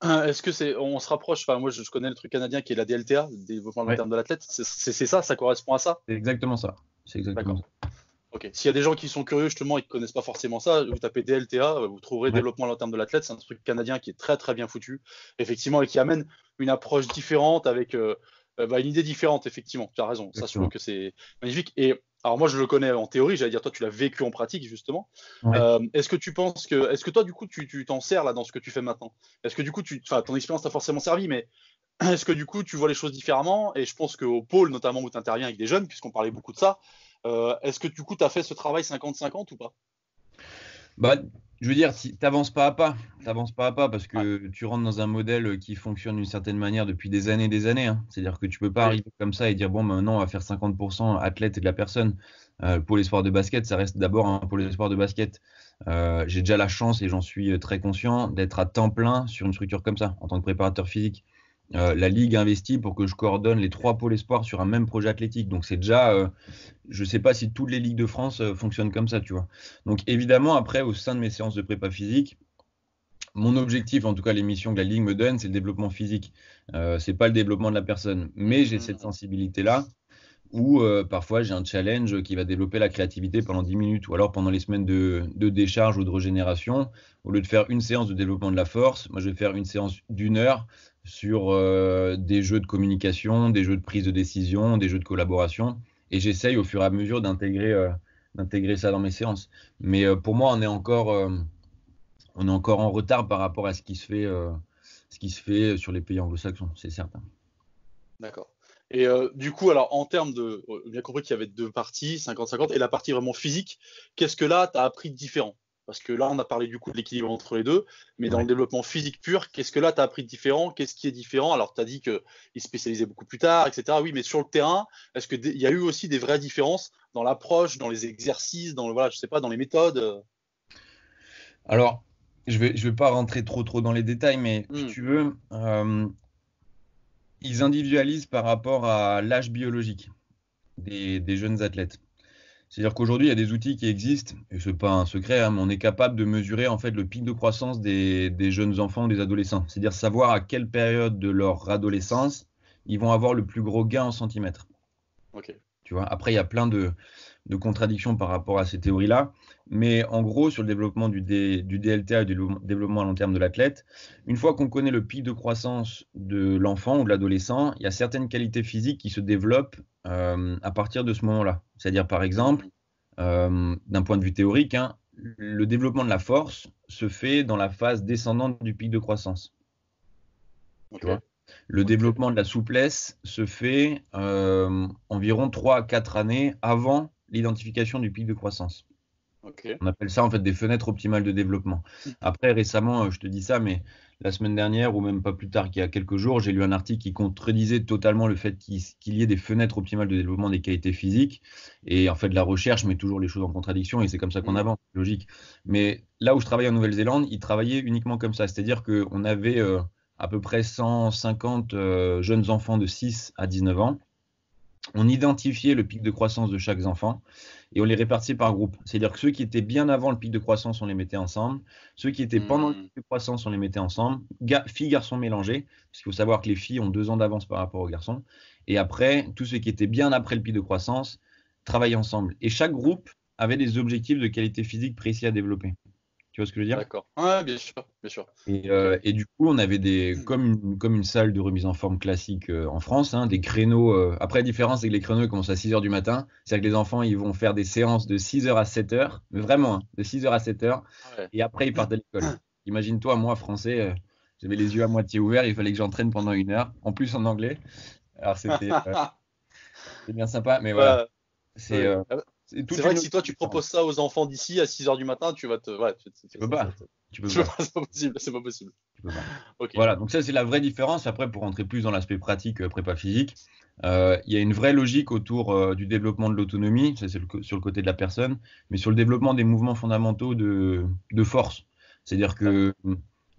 est-ce que on se rapproche, enfin moi je connais le truc canadien qui est la DLTA, le développement long Ouais, terme de l'athlète, c'est ça, ça correspond à ça? c'est exactement ça. C'est exactement D'accord. ça. Ok. S'il y a des gens qui sont curieux justement et qui connaissent pas forcément ça, vous tapez DLTA, vous trouverez Ouais, développement long terme de l'athlète, c'est un truc canadien qui est très très bien foutu, effectivement, et qui amène une approche différente avec une idée différente, effectivement. Tu as raison, ça je trouve exactement. que c'est magnifique. Et alors moi je le connais en théorie, j'allais dire toi tu l'as vécu en pratique justement. Ouais. Est-ce que tu penses que, est-ce que toi du coup tu t'en sers là dans ce que tu fais maintenant? Est-ce que du coup enfin ton expérience t'a forcément servi, mais est-ce que du coup tu vois les choses différemment? Et je pense qu'au pôle notamment où tu interviens avec des jeunes, puisqu'on parlait beaucoup de ça, est-ce que du coup tu as fait ce travail 50-50 ou pas? Bah, je veux dire, t'avances pas à pas. T'avances pas à pas parce Ouais, que tu rentres dans un modèle qui fonctionne d'une certaine manière depuis des années, hein. C'est-à-dire que tu peux pas oui, arriver comme ça et dire, bon, maintenant, on va faire 50% athlète et de la personne. Pour les sports de basket, ça reste d'abord un pour les sports de basket. J'ai déjà la chance, et j'en suis très conscient, d'être à temps plein sur une structure comme ça, en tant que préparateur physique. La Ligue investit pour que je coordonne les trois pôles espoirs sur un même projet athlétique. Donc, c'est déjà je sais pas si toutes les ligues de France fonctionnent comme ça, tu vois. Donc évidemment, après, au sein de mes séances de prépa physique, mon objectif, en tout cas les missions que la ligue me donne, c'est le développement physique. C'est pas le développement de la personne. Mais j'ai cette Mhm. sensibilité-là où parfois j'ai un challenge qui va développer la créativité pendant 10 minutes. Ou alors pendant les semaines de décharge ou de régénération, au lieu de faire une séance de développement de la force, moi je vais faire une séance d'1 heure sur des jeux de communication, des jeux de prise de décision, des jeux de collaboration. Et j'essaye au fur et à mesure d'intégrer ça dans mes séances. Mais pour moi, on est encore en retard par rapport à ce qui se fait sur les pays anglo-saxons, c'est certain. D'accord. Et du coup, alors en termes de, bien compris qu'il y avait deux parties, 50-50, et la partie vraiment physique, qu'est-ce que là tu as appris de différent? Parce que là, on a parlé du coup de l'équilibre entre les deux, mais dans Ouais. le développement physique pur, qu'est-ce que là tu as appris de différent? Qu'est-ce qui est différent? Alors, tu as dit qu'il spécialisait beaucoup plus tard, etc. Oui, mais sur le terrain, est-ce qu'il y a eu aussi des vraies différences dans l'approche, dans les exercices, dans voilà, je sais pas, dans les méthodes? Alors, je vais pas rentrer trop dans les détails, mais si Hmm, tu veux, ils individualisent par rapport à l'âge biologique des jeunes athlètes. C'est-à-dire qu'aujourd'hui, il y a des outils qui existent, et ce n'est pas un secret, hein, mais on est capable de mesurer en fait le pic de croissance des jeunes enfants, des adolescents. C'est-à-dire savoir à quelle période de leur adolescence ils vont avoir le plus gros gain en centimètres. ok. Tu vois. Après, il y a plein de contradictions par rapport à ces théories-là. Mais en gros, sur le développement du DLTA et du développement à long terme de l'athlète, une fois qu'on connaît le pic de croissance de l'enfant ou de l'adolescent, il y a certaines qualités physiques qui se développent à partir de ce moment-là. C'est-à-dire, par exemple, Hmm, d'un point de vue théorique, hein, le développement de la force se fait dans la phase descendante du pic de croissance. Tu Ok. vois. Le développement de la souplesse se fait environ 3 à 4 années avant l'identification du pic de croissance. Ok. On appelle ça en fait des fenêtres optimales de développement. Après, récemment, je te dis ça, mais la semaine dernière ou même pas plus tard qu'il y a quelques jours, j'ai lu un article qui contredisait totalement le fait qu'il y ait des fenêtres optimales de développement des qualités physiques. Et en fait, la recherche met toujours les choses en contradiction et c'est comme ça qu'on avance, logique. Mais là où je travaillais en Nouvelle-Zélande, ils travaillaient uniquement comme ça. C'est-à-dire qu'on avait à peu près 150 jeunes enfants de 6 à 19 ans. On identifiait le pic de croissance de chaque enfant et on les répartissait par groupe. C'est-à-dire que ceux qui étaient bien avant le pic de croissance, on les mettait ensemble. Ceux qui étaient pendant le pic de croissance, on les mettait ensemble. Filles, garçons mélangés, parce qu'il faut savoir que les filles ont 2 ans d'avance par rapport aux garçons. Et après, tous ceux qui étaient bien après le pic de croissance travaillaient ensemble. Et chaque groupe avait des objectifs de qualité physique précis à développer. Tu vois ce que je veux dire? D'accord. Ouais, bien sûr, bien sûr. Et, Ok. et du coup, on avait comme une salle de remise en forme classique en France, hein, des créneaux. Après, la différence, c'est que les créneaux ils commencent à 6 heures du matin. C'est-à-dire que les enfants, ils vont faire des séances de 6 heures à 7 heures, mais vraiment, hein, de 6 heures à 7 heures. Ouais. Et après, ils partent à l'école. Imagine-toi, moi, français, j'avais les yeux à moitié ouverts, il fallait que j'entraîne pendant 1 heure, en plus en anglais. Alors, c'était bien sympa, mais voilà, Ouais, c'est ouais. euh, c'est C'est toute vrai une que autre si toi tu différence. proposes ça aux enfants d'ici à 6 heures du matin, tu vas te. Ouais, Tu peux pas. Tu peux tu peux pas. pas, c'est pas possible, c'est pas possible. Tu peux pas. Ok. Voilà, donc ça c'est la vraie différence. Après, pour rentrer plus dans l'aspect pratique prépa physique, il y a une vraie logique autour du développement de l'autonomie, ça c'est sur le côté de la personne, mais sur le développement des mouvements fondamentaux de force. C'est-à-dire que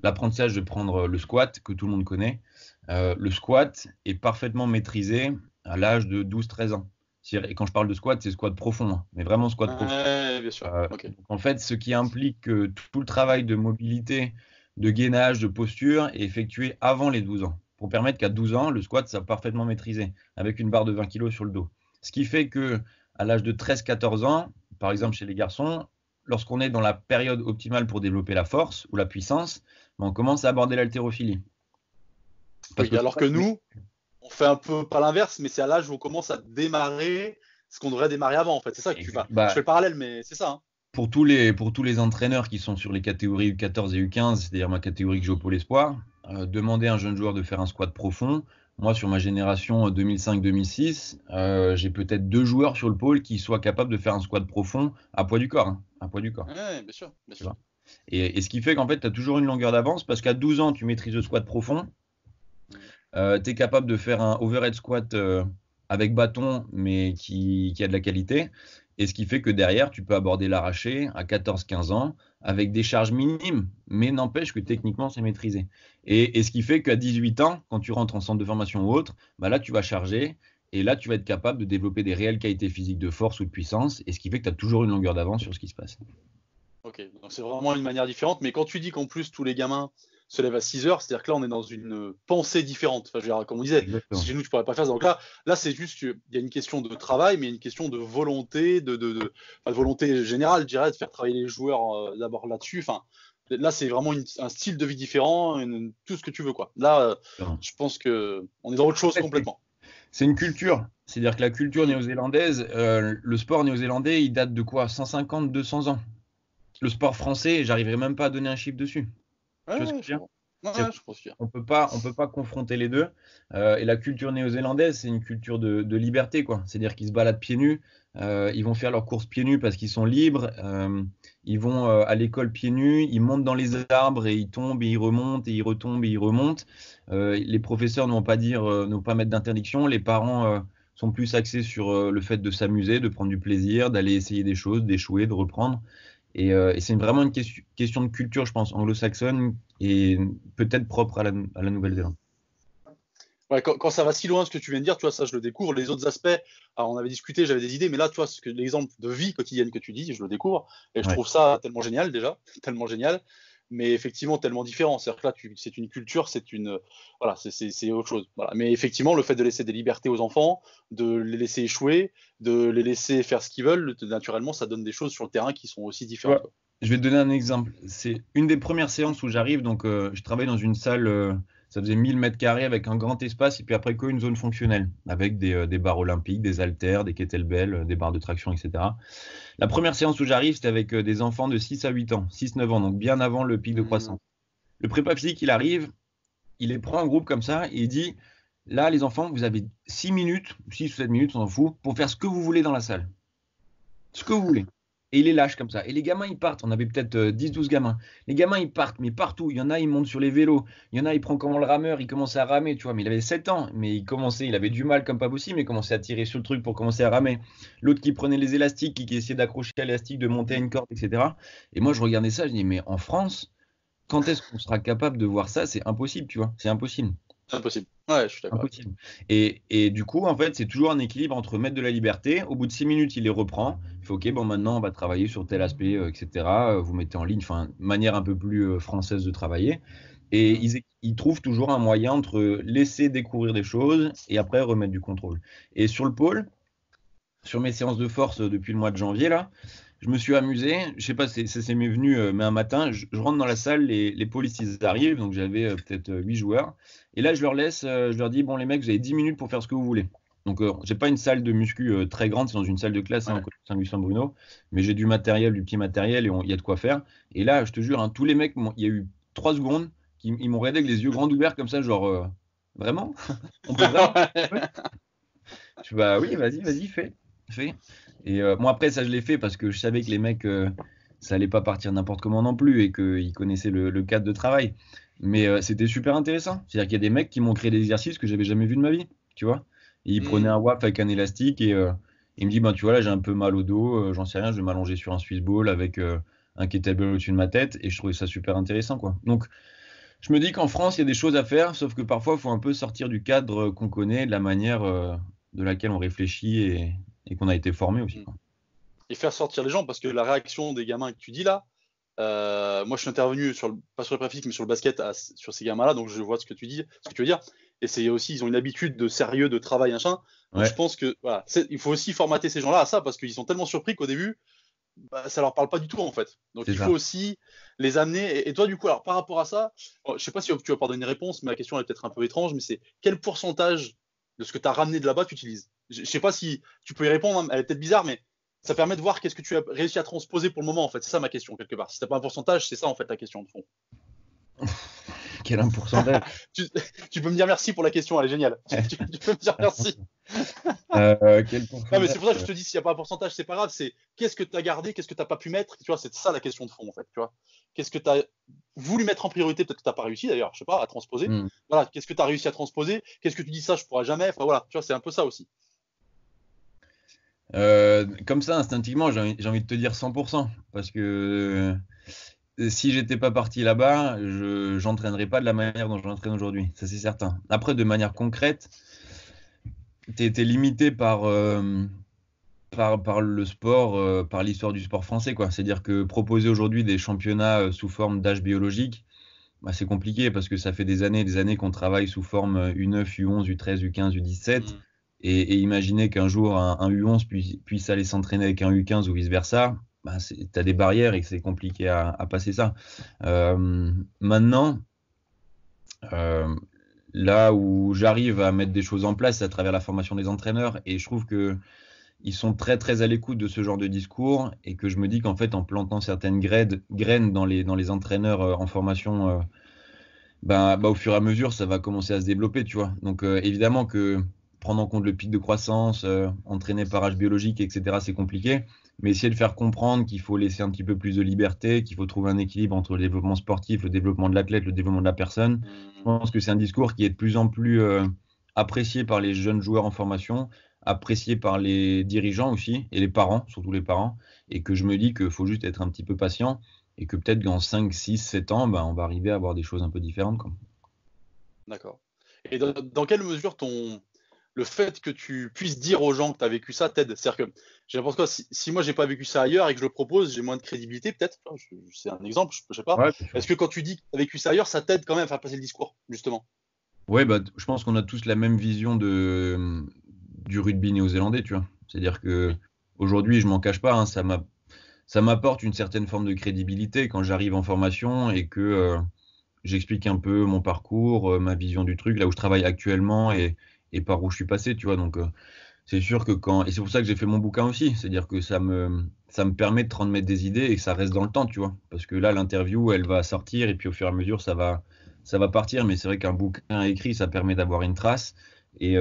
l'apprentissage de prendre le squat, que tout le monde connaît, le squat est parfaitement maîtrisé à l'âge de 12-13 ans. Et quand je parle de squat, c'est squat profond, hein, mais vraiment squat profond. Ouais, bien sûr. Ok. Donc en fait, ce qui implique que tout le travail de mobilité, de gainage, de posture est effectué avant les 12 ans, pour permettre qu'à 12 ans, le squat soit parfaitement maîtrisé, avec une barre de 20 kg sur le dos. Ce qui fait que à l'âge de 13-14 ans, par exemple chez les garçons, lorsqu'on est dans la période optimale pour développer la force ou la puissance, on commence à aborder l'haltérophilie. Parce Oui, que alors que nous, on fait un peu pas l'inverse, mais c'est à l'âge où on commence à démarrer ce qu'on devrait démarrer avant, en fait. C'est ça que tu vas. Je fais bah, le parallèle, mais c'est ça. Hein. pour tous les entraîneurs qui sont sur les catégories U14 et U15, c'est-à-dire ma catégorie que j'ai au Pôle Espoir, demander à un jeune joueur de faire un squat profond. Moi, sur ma génération 2005-2006, j'ai peut-être 2 joueurs sur le pôle qui soient capables de faire un squat profond à poids du corps. Hein, à poids du corps. Ouais, bien sûr, bien Tu sûr. vois. Et ce qui fait qu'en fait, tu as toujours une longueur d'avance parce qu'à 12 ans, tu maîtrises le squat profond. Tu es capable de faire un overhead squat avec bâton, mais qui a de la qualité. Et ce qui fait que derrière, tu peux aborder l'arraché à 14-15 ans avec des charges minimes, mais n'empêche que techniquement, c'est maîtrisé. Et ce qui fait qu'à 18 ans, quand tu rentres en centre de formation ou autre, bah là, tu vas charger. Et là, tu vas être capable de développer des réelles qualités physiques de force ou de puissance. Et ce qui fait que tu as toujours une longueur d'avance sur ce qui se passe. Ok, donc c'est vraiment une manière différente. Mais quand tu dis qu'en plus tous les gamins se lèvent à 6 heures, c'est-à-dire que là on est dans une pensée différente. Enfin, je veux dire, comme on disait, Exactement. chez nous tu pourrais pas faire ça. Donc là c'est juste qu'il y a une question de travail, mais une question de volonté, enfin, de volonté générale, je dirais, de faire travailler les joueurs d'abord là-dessus. Enfin, là c'est vraiment un style de vie différent, tout ce que tu veux quoi. Là, je pense que on est dans autre chose complètement. C'est une culture. C'est-à-dire que la culture Mm. néo-zélandaise, le sport néo-zélandais, il date de quoi? 150, 200 ans. Le sport français, j'arriverai même pas à donner un chiffre dessus. Tu vois ce que Ouais, je je veux dire? comprends. Ouais, je pense bien. On peut pas confronter les deux. Et la culture néo-zélandaise, c'est une culture de liberté, quoi. C'est-à-dire qu'ils se baladent pieds nus, ils vont faire leurs courses pieds nus parce qu'ils sont libres, ils vont à l'école pieds nus, ils montent dans les arbres et ils tombent et ils remontent et ils retombent et ils remontent. Les professeurs ne vont pas dire, ne vont pas mettre d'interdiction. Les parents sont plus axés sur le fait de s'amuser, de prendre du plaisir, d'aller essayer des choses, d'échouer, de reprendre. Et c'est vraiment une question de culture, je pense, anglo-saxonne et peut-être propre à la Nouvelle-Zélande. Ouais, quand ça va si loin, ce que tu viens de dire, tu vois, ça, je le découvre. Les autres aspects, alors on avait discuté, j'avais des idées, mais là, tu vois, l'exemple de vie quotidienne que tu dis, je le découvre. Et je Ouais. trouve ça tellement génial, déjà, tellement génial, mais effectivement, tellement différent. C'est-à-dire que là, c'est une culture, voilà, c'est autre chose. Voilà. Mais effectivement, le fait de laisser des libertés aux enfants, de les laisser échouer, de les laisser faire ce qu'ils veulent, naturellement, ça donne des choses sur le terrain qui sont aussi Tu vois, différentes. Quoi. je vais te donner un exemple. C'est une des premières séances où j'arrive, donc je travaille dans une salle Ça faisait 1000 mètres carrés avec un grand espace et puis après une zone fonctionnelle avec des barres olympiques, des haltères, des kettlebells, des barres de traction, etc. La première séance où j'arrive, c'était avec des enfants de 6 à 8 ans, 6-9 ans, donc bien avant le pic de croissance. Le prépa physique, il arrive, il les prend en groupe comme ça et il dit, là les enfants, vous avez 6 minutes, 6 ou 7 minutes, on s'en fout, pour faire ce que vous voulez dans la salle. Ce que vous voulez. Et il les lâche comme ça. Et les gamins, ils partent. On avait peut-être 10-12 gamins. Les gamins, ils partent, mais partout. Il y en a, ils montent sur les vélos. Il y en a, ils prennent comment le rameur. Il commençait à ramer, tu vois. Mais il avait 7 ans. Mais il avait du mal comme pas possible. Mais il commençait à tirer sur le truc pour commencer à ramer. L'autre qui prenait les élastiques, qui essayait d'accrocher l'élastique, de monter à une corde, etc. Et moi, je regardais ça. Je dis, mais en France, quand est-ce qu'on sera capable de voir ça? C'est impossible, tu vois. C'est impossible. C'est impossible. Ouais, je suis d'accord. Impossible. Et du coup, en fait, c'est toujours un équilibre entre mettre de la liberté. Au bout de 6 minutes, il les reprend. Il fait OK, bon, maintenant, on va travailler sur tel aspect, etc. Vous mettez en ligne, enfin, manière un peu plus française de travailler. Et ils trouvent toujours un moyen entre laisser découvrir des choses et après remettre du contrôle. Et sur le pôle, sur mes séances de force depuis le mois de janvier, là, je me suis amusé. Je sais pas, c'est m'est venu, mais un matin, je rentre dans la salle, les policiers arrivent, donc j'avais peut-être 8 joueurs. Et là, je leur dis, bon, les mecs, vous avez 10 minutes pour faire ce que vous voulez. Donc, j'ai pas une salle de muscu très grande, c'est dans une salle de classe, au Saint-Louis-Saint-Bruno, mais j'ai du matériel, du petit matériel, et il y a de quoi faire. Et là, je te jure, hein, tous les mecs, il y a eu 3 secondes, ils m'ont regardé avec les yeux grands ouverts comme ça, genre, vraiment? On peut vraiment? Je dis, bah oui, vas-y, fais. Et moi, après, ça, je l'ai fait parce que je savais que les mecs, ça allait pas partir n'importe comment non plus et qu'ils connaissaient le cadre de travail. Mais c'était super intéressant. C'est-à-dire qu'il y a des mecs qui m'ont créé des exercices que j'avais jamais vus de ma vie, tu vois. Et ils prenaient un WAP avec un élastique et il me dit, ben, tu vois, là, j'ai un peu mal au dos, j'en sais rien, je vais m'allonger sur un Swiss ball avec un kettlebell au-dessus de ma tête et je trouvais ça super intéressant, quoi. Donc, je me dis qu'en France, il y a des choses à faire, sauf que parfois, il faut un peu sortir du cadre qu'on connaît, de la manière de laquelle on réfléchit et qu'on a été formé aussi, quoi. Et faire sortir les gens, parce que la réaction des gamins que tu dis là, moi je suis intervenu pas sur le préfixe, mais sur le basket sur ces gamins-là, donc je vois ce que tu veux dire. Et c'est aussi, ils ont une habitude de sérieux, de travail, machin. Donc Ouais. je pense que voilà, il faut aussi formater ces gens-là à ça, parce qu'ils sont tellement surpris qu'au début, ça leur parle pas du tout en fait. Donc il faut aussi les amener. Et toi, du coup, alors par rapport à ça, je sais pas si tu vas pas donner une réponse, mais la question elle est peut-être un peu étrange, mais c'est quel pourcentage de ce que tu as ramené de là-bas tu utilises? Je sais pas si tu peux y répondre, hein, elle est peut-être bizarre, mais ça permet de voir qu'est-ce que tu as réussi à transposer pour le moment en fait. C'est ça ma question quelque part. Si t'as pas un pourcentage, c'est ça en fait la question de fond. Quel un pourcentage? tu peux me dire merci pour la question, elle est géniale. tu peux me dire merci. Quel pourcentage? Non, mais c'est pour ça que je te dis, s'il n'y a pas un pourcentage, c'est pas grave. C'est qu'est-ce que tu as gardé, qu'est-ce que tu n'as pas pu mettre. Tu vois, c'est ça la question de fond, en fait. Tu vois, qu'est-ce que tu as voulu mettre en priorité, peut-être que tu n'as pas réussi d'ailleurs, je sais pas, à transposer. Voilà, qu'est-ce que tu as réussi à transposer, qu'est-ce que tu dis ça, je pourrais jamais. Enfin voilà, tu vois, c'est un peu ça aussi. Comme ça, instinctivement, j'ai envie de te dire 100%. Parce que si j'étais pas parti là-bas, je n'entraînerais pas de la manière dont je m'entraîne aujourd'hui. Ça, c'est certain. Après, de manière concrète, tu es limité par le sport, par l'histoire du sport français, quoi. C'est-à-dire que proposer aujourd'hui des championnats sous forme d'âge biologique, bah, c'est compliqué parce que ça fait des années qu'on travaille sous forme U9, U11, U13, U15, U17. Et imaginer qu'un jour un U11 puisse aller s'entraîner avec un U15 ou vice-versa, bah, tu as des barrières et que c'est compliqué à passer ça. Maintenant, là où j'arrive à mettre des choses en place, c'est à travers la formation des entraîneurs. Et je trouve qu'ils sont très très à l'écoute de ce genre de discours et que je me dis qu'en fait, en plantant certaines graines dans les entraîneurs en formation, au fur et à mesure, ça va commencer à se développer, tu vois. Donc évidemment que prendre en compte le pic de croissance, entraîné par âge biologique, etc., c'est compliqué. Mais essayer de faire comprendre qu'il faut laisser un petit peu plus de liberté, qu'il faut trouver un équilibre entre le développement sportif, le développement de l'athlète, le développement de la personne. Je pense que c'est un discours qui est de plus en plus apprécié par les jeunes joueurs en formation, apprécié par les dirigeants aussi, et les parents, surtout les parents, et que je me dis qu'il faut juste être un petit peu patient, et que peut-être dans 5, 6, 7 ans, on va arriver à avoir des choses un peu différentes, quoi. D'accord. Et dans quelle mesure le fait que tu puisses dire aux gens que tu as vécu ça t'aide? C'est-à-dire que j'ai l'impression que si moi j'ai pas vécu ça ailleurs et que je le propose, j'ai moins de crédibilité peut-être. C'est un exemple, je sais pas. Ouais, Est-ce que quand tu dis que tu as vécu ça ailleurs, ça t'aide quand même à faire passer le discours, justement? Ouais, je pense qu'on a tous la même vision du rugby néo-zélandais, tu vois. C'est-à-dire que aujourd'hui, je m'en cache pas, hein, ça m'apporte une certaine forme de crédibilité quand j'arrive en formation et que j'explique un peu mon parcours, ma vision du truc, là où je travaille actuellement et par où je suis passé, tu vois. Donc, c'est sûr que et c'est pour ça que j'ai fait mon bouquin aussi, c'est-à-dire que ça me permet de transmettre des idées et que ça reste dans le temps, tu vois. Parce que là, l'interview, elle va sortir et puis au fur et à mesure, ça va partir. Mais c'est vrai qu'un bouquin écrit, ça permet d'avoir une trace. Et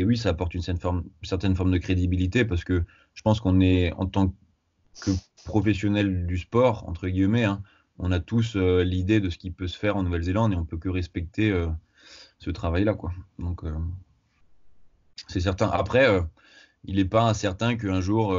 oui, ça apporte une certaine forme de crédibilité parce que je pense qu'on est, en tant que professionnel du sport, entre guillemets, hein, on a tous l'idée de ce qui peut se faire en Nouvelle-Zélande et on peut que respecter ce travail-là, quoi. Donc, c'est certain. Après, il n'est pas incertain qu'un jour,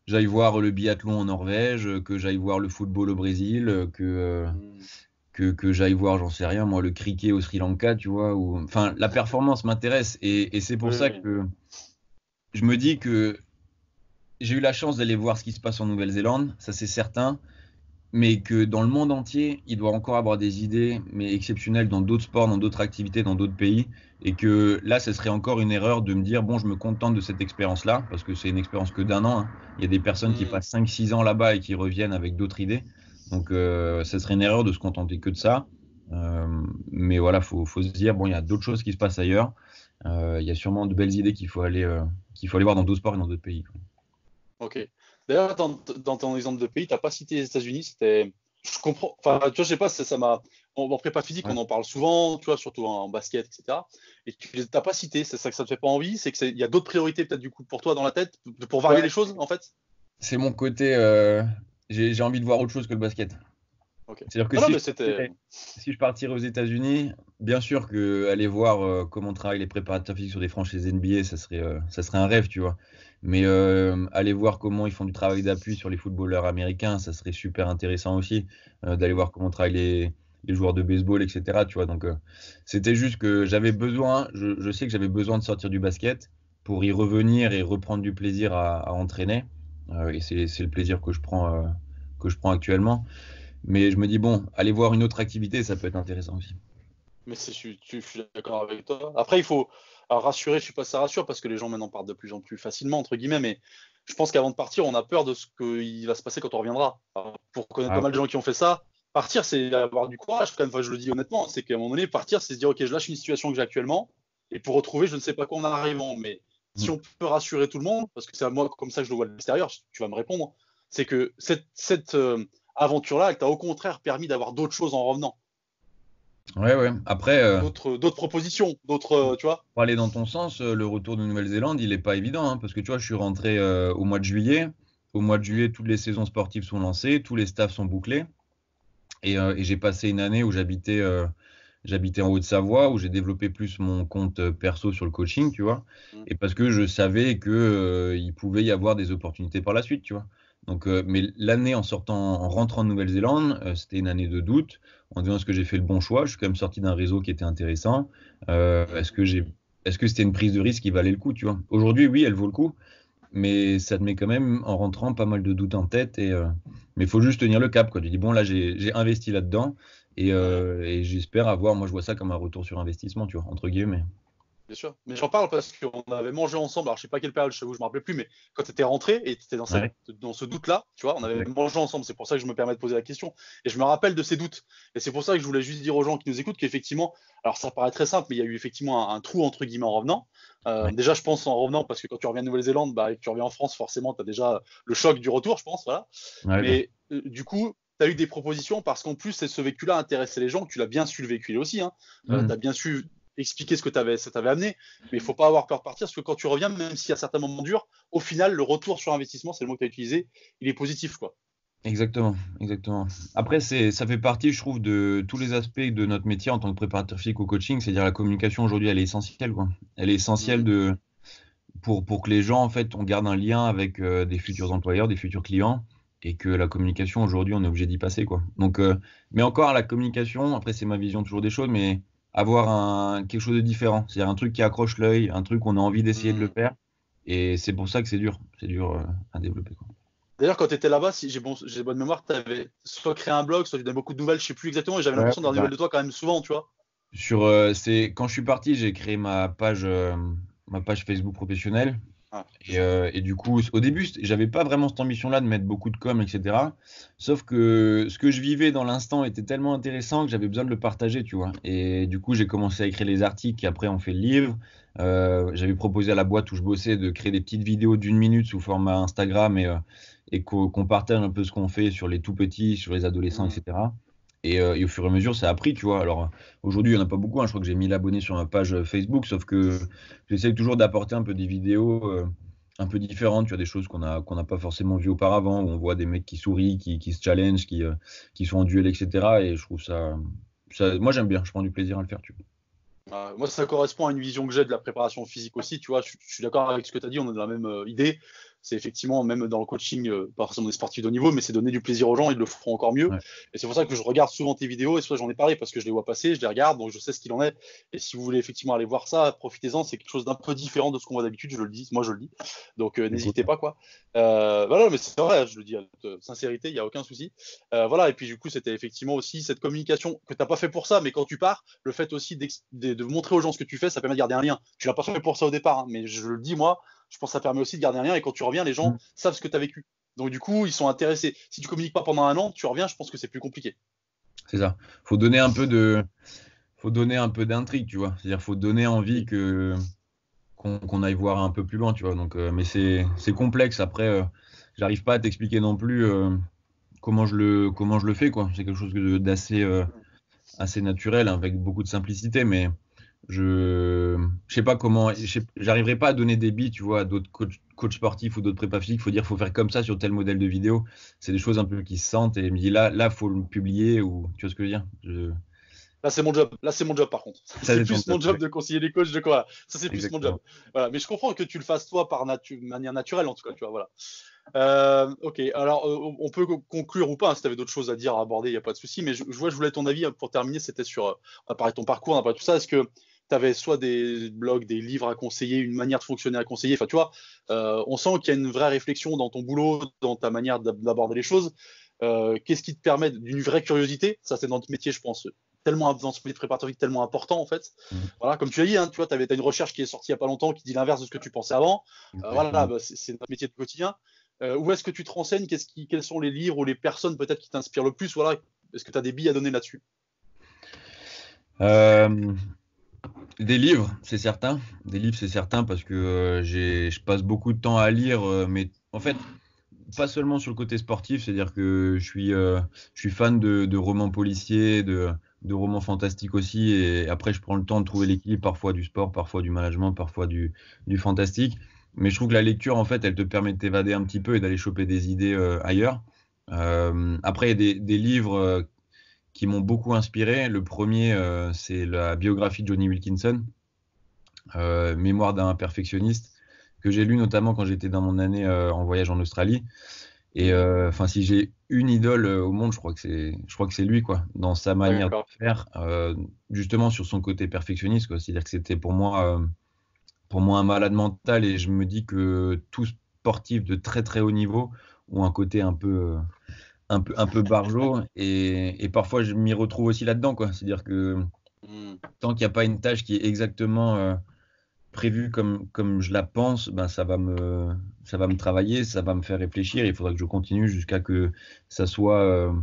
j'aille voir le biathlon en Norvège, que j'aille voir le football au Brésil, que j'aille voir, j'en sais rien, moi, le cricket au Sri Lanka, tu vois. Enfin, la performance m'intéresse et c'est pour ça Oui. que je me dis que j'ai eu la chance d'aller voir ce qui se passe en Nouvelle-Zélande, ça c'est certain, mais que dans le monde entier, il doit encore avoir des idées, mais exceptionnelles dans d'autres sports, dans d'autres activités, dans d'autres pays, et que là, ce serait encore une erreur de me dire, bon, je me contente de cette expérience-là, parce que c'est une expérience que d'un an, hein. Il y a des personnes qui Mm. passent 5-6 ans là-bas et qui reviennent avec d'autres idées. Donc, ce serait une erreur de se contenter que de ça. Mais voilà, faut se dire, bon, il y a d'autres choses qui se passent ailleurs. Il y a sûrement de belles idées qu'il faut aller voir dans d'autres sports et dans d'autres pays, quoi. Ok. D'ailleurs, dans ton exemple de pays, tu n'as pas cité les États-Unis. Je comprends. Enfin, tu vois, je sais pas, ça m'a. En prépa physique, Ouais. on en parle souvent, tu vois, surtout en basket, etc. Et tu les as pas cités. C'est ça que ça te fait pas envie. C'est il y a d'autres priorités peut-être du coup pour toi dans la tête, pour varier Ouais, les choses, en fait. c'est mon côté. J'ai envie de voir autre chose que le basket. Ok. C'est-à-dire que Non, non, mais c'était. si je partirais aux États-Unis, bien sûr que aller voir comment travaillent les préparateurs physiques sur des franchises NBA, ça serait un rêve, tu vois. Mais aller voir comment ils font du travail d'appui sur les footballeurs américains, ça serait super intéressant aussi. D'aller Mm. voir comment travaillent les joueurs de baseball, etc. Tu vois. Donc, c'était juste que j'avais besoin, je sais que j'avais besoin de sortir du basket pour y revenir et reprendre du plaisir à entraîner. Et c'est le plaisir que je prends actuellement. Mais je me dis, bon, aller voir une autre activité, ça peut être intéressant aussi. Mais je suis d'accord avec toi. Après, il faut alors, rassurer, je sais pas si ça rassure parce que les gens maintenant partent de plus en plus facilement, entre guillemets, mais je pense qu'avant de partir, on a peur de ce qu'il va se passer quand on reviendra. Alors, pour connaître pas Ah, mal de gens qui ont fait ça, partir, c'est avoir du courage, quand même. Enfin, je le dis honnêtement, c'est qu'à un moment donné, partir, c'est se dire, OK, je lâche une situation que j'ai actuellement et pour retrouver, je ne sais pas quoi en arrivant. Mais si mm. on peut rassurer tout le monde, parce que c'est à moi comme ça que je le vois de l'extérieur, tu vas me répondre, c'est que cette aventure-là, elle t'a au contraire permis d'avoir d'autres choses en revenant, Ouais, ouais. Après, d'autres propositions, d'autres, tu vois. pour aller dans ton sens, le retour de Nouvelle-Zélande, il n'est pas évident, hein, parce que tu vois, je suis rentré au mois de juillet. Au mois de juillet, toutes les saisons sportives sont lancées, tous les staffs sont bouclés. Et j'ai passé une année où j'habitais en Haute-Savoie, où j'ai développé plus mon compte perso sur le coaching, tu vois. Mm. Et parce que je savais que, il pouvait y avoir des opportunités par la suite, tu vois. Donc, mais l'année en rentrant de Nouvelle-Zélande, c'était une année de doute, en disant est-ce que j'ai fait le bon choix? Je suis quand même sorti d'un réseau qui était intéressant. Est-ce que c'était une prise de risque qui valait le coup, tu vois? Aujourd'hui, oui, elle vaut le coup, mais ça te met quand même en rentrant pas mal de doutes en tête. Mais il faut juste tenir le cap, quoi. Tu dis, bon, là, j'ai investi là-dedans Ouais. et j'espère avoir, moi, je vois ça comme un retour sur investissement, tu vois, entre guillemets. Bien sûr. Mais j'en parle parce qu'on avait mangé ensemble. Alors, je sais pas quelle période, je t'avoue, je me rappelais plus, mais quand tu étais rentré et tu étais Ouais, dans ce doute-là, tu vois, on avait exact. mangé ensemble. C'est pour ça que je me permets de poser la question. Et je me rappelle de ces doutes. Et c'est pour ça que je voulais juste dire aux gens qui nous écoutent qu'effectivement, alors ça paraît très simple, mais il y a eu effectivement un trou, entre guillemets, en revenant. Ouais, Déjà, je pense en revenant, parce que quand tu reviens de Nouvelle-Zélande, bah, et que tu reviens en France, forcément, tu as déjà le choc du retour, je pense. Voilà. ouais, bien sûr. Mais du coup, tu as eu des propositions parce qu'en plus, ce vécu-là intéressait les gens, que tu l'as bien su le véhiculer aussi. Hein. Tu Mhm. as bien su expliquer ce que ça t'avait amené, mais il faut pas avoir peur de partir parce que quand tu reviens, même s'il y a certains moments durs, au final, le retour sur investissement, c'est le mot que tu as utilisé, il est positif, quoi. Exactement, exactement. Après, ça fait partie, je trouve, de tous les aspects de notre métier en tant que préparateur physique au coaching, c'est-à-dire la communication aujourd'hui, elle est essentielle, quoi. Elle est essentielle Mm. pour que les gens, en fait, on garde un lien avec des futurs employeurs, des futurs clients, et que la communication, aujourd'hui, on est obligé d'y passer, quoi. Donc, mais encore, la communication, après, c'est ma vision toujours des choses, mais avoir quelque chose de différent, c'est-à-dire un truc qui accroche l'œil, un truc qu'on a envie d'essayer de le Mm. faire, et c'est pour ça que c'est dur à développer, quoi. D'ailleurs, quand tu étais là-bas, si j'ai bonne mémoire, tu avais soit créé un blog, soit tu donnais beaucoup de nouvelles, je sais plus exactement, et j'avais Ouais, l'impression d'avoir des bah, nouvelles de toi quand même souvent, tu vois. quand je suis parti, j'ai créé ma page Facebook professionnelle. Ah, Et du coup, au début, j'avais pas vraiment cette ambition-là de mettre beaucoup de com, etc. Sauf que ce que je vivais dans l'instant était tellement intéressant que j'avais besoin de le partager, tu vois. Et du coup, j'ai commencé à écrire les articles qui après ont fait le livre. J'avais proposé à la boîte où je bossais de créer des petites vidéos d'1 minute sous format Instagram et qu'on partage un peu ce qu'on fait sur les tout petits, sur les adolescents, hmm. etc. Et au fur et à mesure, ça a pris, tu vois. Alors aujourd'hui, il n'y en a pas beaucoup, hein. Je crois que j'ai 1000 abonnés sur ma page Facebook, sauf que j'essaie toujours d'apporter un peu des vidéos un peu différentes. Tu as des choses qu'on n'a pas forcément vues auparavant, où on voit des mecs qui sourient, qui se challengent, qui sont en duel, etc. Et je trouve ça, moi j'aime bien, je prends du plaisir à le faire, tu vois. Moi, ça correspond à une vision que j'ai de la préparation physique aussi. Tu vois, je suis d'accord avec ce que tu as dit, on est dans la même idée. C'est effectivement, même dans le coaching, pas forcément des sportifs de haut niveau, mais c'est donner du plaisir aux gens, ils le feront encore mieux. Ouais, Et c'est pour ça que je regarde souvent tes vidéos, et soit j'en ai parlé parce que je les vois passer, je les regarde, donc je sais ce qu'il en est. Et si vous voulez effectivement aller voir ça, profitez-en, c'est quelque chose d'un peu différent de ce qu'on voit d'habitude, je le dis, moi je le dis. Donc c'est cool. n'hésitez pas, quoi. Voilà, mais c'est vrai, je le dis avec sincérité, il n'y a aucun souci. Voilà, et puis du coup, c'était effectivement aussi cette communication que tu n'as pas fait pour ça, mais quand tu pars, le fait aussi de montrer aux gens ce que tu fais, ça permet de garder un lien. Tu l'as pas fait pour ça au départ, hein, mais je le dis moi, je pense que ça permet aussi de garder un lien, et quand tu reviens, les gens Mm. savent ce que tu as vécu. Donc du coup, ils sont intéressés. Si tu communiques pas pendant un an, tu reviens, je pense que c'est plus compliqué. C'est ça. Faut donner un peu de, faut donner un peu d'intrigue, tu vois. C'est-à-dire, faut donner envie qu'on aille voir un peu plus loin, tu vois. Donc, mais c'est complexe. Après, j'arrive pas à t'expliquer non plus comment je le fais, quoi. C'est quelque chose d'assez assez naturel, hein, avec beaucoup de simplicité, mais je sais pas comment, j'arriverai pas à donner des billes, tu vois, à d'autres coachs sportifs ou d'autres prépa physiques. Faut dire, faut faire comme ça sur tel modèle de vidéo. C'est des choses un peu qui se sentent et je me dis là, faut le publier ou tu vois ce que je veux dire. Là, c'est mon job. Là, c'est mon job, par contre. Ça, C'est c'est ton plus mon top. job de conseiller les coachs de quoi. Ça, c'est plus mon job. Exactement. Voilà. Mais je comprends que tu le fasses toi par manière naturelle, en tout cas. Tu vois, voilà. Ok. Alors, on peut conclure ou pas, hein, si tu avais d'autres choses à dire, à aborder, il n'y a pas de souci. Mais je voulais ton avis pour terminer. C'était sur, on a parlé de ton parcours, on a parlé de tout ça. Est-ce que tu avais soit des blogs, des livres à conseiller, une manière de fonctionner à conseiller? Enfin, tu vois, on sent qu'il y a une vraie réflexion dans ton boulot, dans ta manière d'aborder les choses. Qu'est-ce qui te permet d'une vraie curiosité? Ça, c'est dans notre métier, je pense, tellement dans ce métier de préparateur physique, tellement important en fait. Mhm. Voilà, comme tu as dit, hein, tu vois, as une recherche qui est sortie il n'y a pas longtemps qui dit l'inverse de ce que tu pensais avant. Voilà, Exactement. bah, c'est notre métier de quotidien. Où est-ce que tu te renseignes? Quels sont les livres ou les personnes peut-être qui t'inspirent le plus? Voilà, est-ce que tu as des billes à donner là-dessus? Euh, des livres, c'est certain. Des livres, c'est certain parce que je passe beaucoup de temps à lire, mais en fait, pas seulement sur le côté sportif, c'est-à-dire que je suis fan de romans policiers, de romans fantastiques aussi, et après je prends le temps de trouver l'équilibre, parfois du sport, parfois du management, parfois du fantastique. Mais je trouve que la lecture, en fait, elle te permet de t'évader un petit peu et d'aller choper des idées ailleurs. Après, il y a des livres qui m'ont beaucoup inspiré. Le premier, c'est la biographie de Johnny Wilkinson, Mémoire d'un perfectionniste, que j'ai lu notamment quand j'étais dans mon année en voyage en Australie. Et Hmm, enfin, si j'ai une idole au monde, je crois que c'est lui, quoi, dans sa manière de d'accord. faire, justement sur son côté perfectionniste, quoi. C'est-à-dire que c'était pour moi un malade mental, et je me dis que tous sportifs de très très haut niveau ont un côté un peu barjot, et parfois je m'y retrouve aussi là-dedans, quoi. C'est-à-dire que Hmm, tant qu'il n'y a pas une tâche qui est exactement prévue comme je la pense, ben ça va me travailler, ça va me faire réfléchir. Il faudra que je continue jusqu'à que ça soit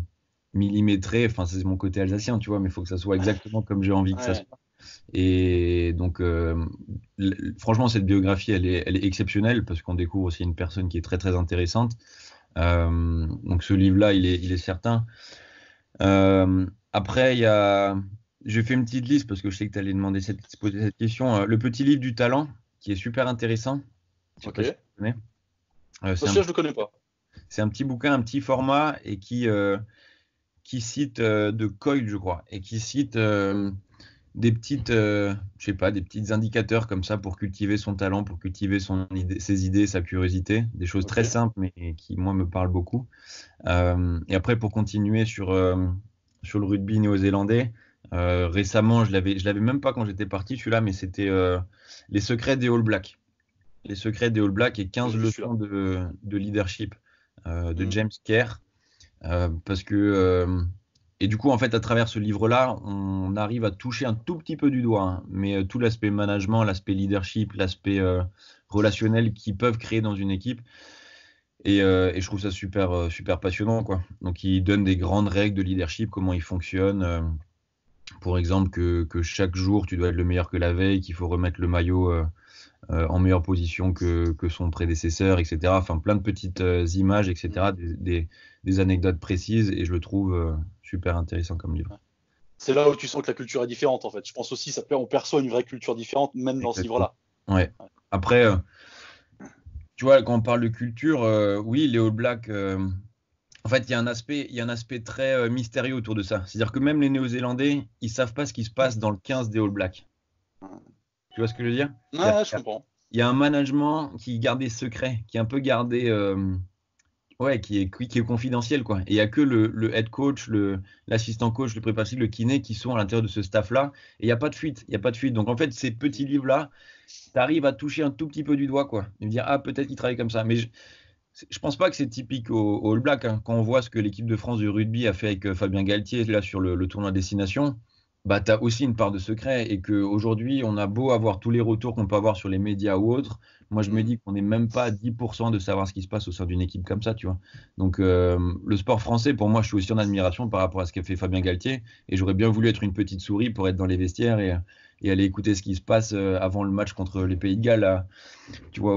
millimétré. Enfin, c'est mon côté alsacien, tu vois, mais il faut que ça soit exactement comme j'ai envie que ça ouais. soit. Et donc, franchement, cette biographie, elle est exceptionnelle parce qu'on découvre aussi une personne qui est très, très intéressante. Donc, ce livre-là, il est certain. Après, j'ai fait une petite liste parce que je sais que tu allais se poser cette question. Le petit livre du talent, qui est super intéressant. Je sais Ok. pas si tu connais. Ça, celui-là, je le connais pas. C'est un petit bouquin, un petit format, et qui cite de Coyle, je crois, et qui cite des petites, je sais pas, des petits indicateurs comme ça pour cultiver son talent, pour cultiver ses idées, sa curiosité, des choses Ok. très simples mais qui, moi, me parlent beaucoup. Et après, pour continuer sur le rugby néo-zélandais, récemment, je l'avais même pas quand j'étais parti, celui-là, mais c'était Les secrets des All Blacks. Les secrets des All Blacks et J'ai 15 vu celui-là. leçons de leadership de Hmm, James Kerr. Parce que, et du coup, en fait, à travers ce livre-là, on arrive à toucher un tout petit peu du doigt, hein, mais tout l'aspect management, l'aspect leadership, l'aspect relationnels qu'ils peuvent créer dans une équipe. Et je trouve ça super passionnant, quoi. Donc, ils donnent des grandes règles de leadership, comment ils fonctionnent. Pour exemple, que chaque jour, tu dois être le meilleur que la veille, qu'il faut remettre le maillot en meilleure position que son prédécesseur, etc. Enfin, plein de petites images, etc. Des anecdotes précises, et je le trouve super intéressant comme livre. C'est là où tu sens que la culture est différente, en fait. Je pense aussi on perçoit une vraie culture différente, même dans ce livre-là. Ouais. Après, tu vois, quand on parle de culture, oui, les All Blacks, en fait, il y a un aspect très mystérieux autour de ça. C'est-à-dire que même les Néo-Zélandais, ils savent pas ce qui se passe dans le 15 des All Blacks. Tu vois ce que je veux dire? Ouais, je comprends. Il y a un management qui garde des secrets, qui est un peu gardé, qui est confidentiel, quoi. Et il y a que le head coach, l'assistant coach, le préparatif, le kiné qui sont à l'intérieur de ce staff-là. Et il n'y a pas de fuite. Donc en fait, ces petits livres-là, tu arrives à toucher un tout petit peu du doigt, quoi. Et me dire, ah, peut-être qu'il travaille comme ça. Mais je pense pas que c'est typique au All Black, hein. Quand on voit ce que l'équipe de France du rugby a fait avec Fabien Galtier là sur le tournoi destination, bah tu as aussi une part de secret, et qu'aujourd'hui on a beau avoir tous les retours qu'on peut avoir sur les médias ou autres, moi je me dis qu'on n'est même pas à 10% de savoir ce qui se passe au sein d'une équipe comme ça, tu vois. Donc le sport français, pour moi, je suis aussi en admiration par rapport à ce qu'a fait Fabien Galtier, et j'aurais bien voulu être une petite souris pour être dans les vestiaires et aller écouter ce qui se passe avant le match contre les Pays de Galles, là, tu vois,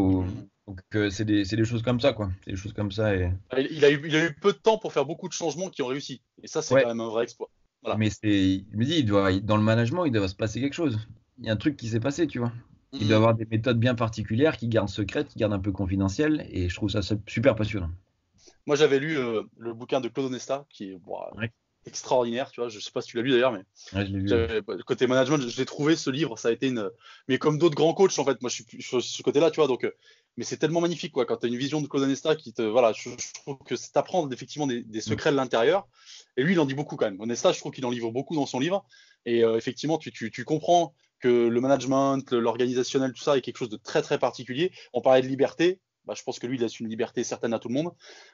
donc c'est des choses comme ça, quoi. C'est des choses comme ça. Il a eu peu de temps pour faire beaucoup de changements qui ont réussi. Et ça, c'est quand même un vrai exploit. Voilà. Mais il me dit, dans le management, il doit se passer quelque chose. Il y a un truc qui s'est passé, tu vois. Il doit avoir des méthodes bien particulières qui gardent secrètes, qui gardent un peu confidentielles, et je trouve ça super passionnant. Moi, j'avais lu le bouquin de Claude Onesta, qui est extraordinaire, tu vois. Je sais pas si tu l'as lu d'ailleurs, mais je l'ai lu. Côté management, j'ai trouvé ce livre, ça a été mais comme d'autres grands coachs, en fait, moi, je suis sur ce côté-là, tu vois. Donc, mais c'est tellement magnifique, quoi, quand tu as une vision de Claude Onesta voilà, je trouve que c'est apprendre effectivement des secrets de l'intérieur. Et lui, il en dit beaucoup quand même. Onesta, je trouve qu'il en livre beaucoup dans son livre. Et effectivement, tu comprends que le management, l'organisationnel, tout ça est quelque chose de très très particulier. On parlait de liberté. Bah, je pense que lui, il laisse une liberté certaine à tout le monde.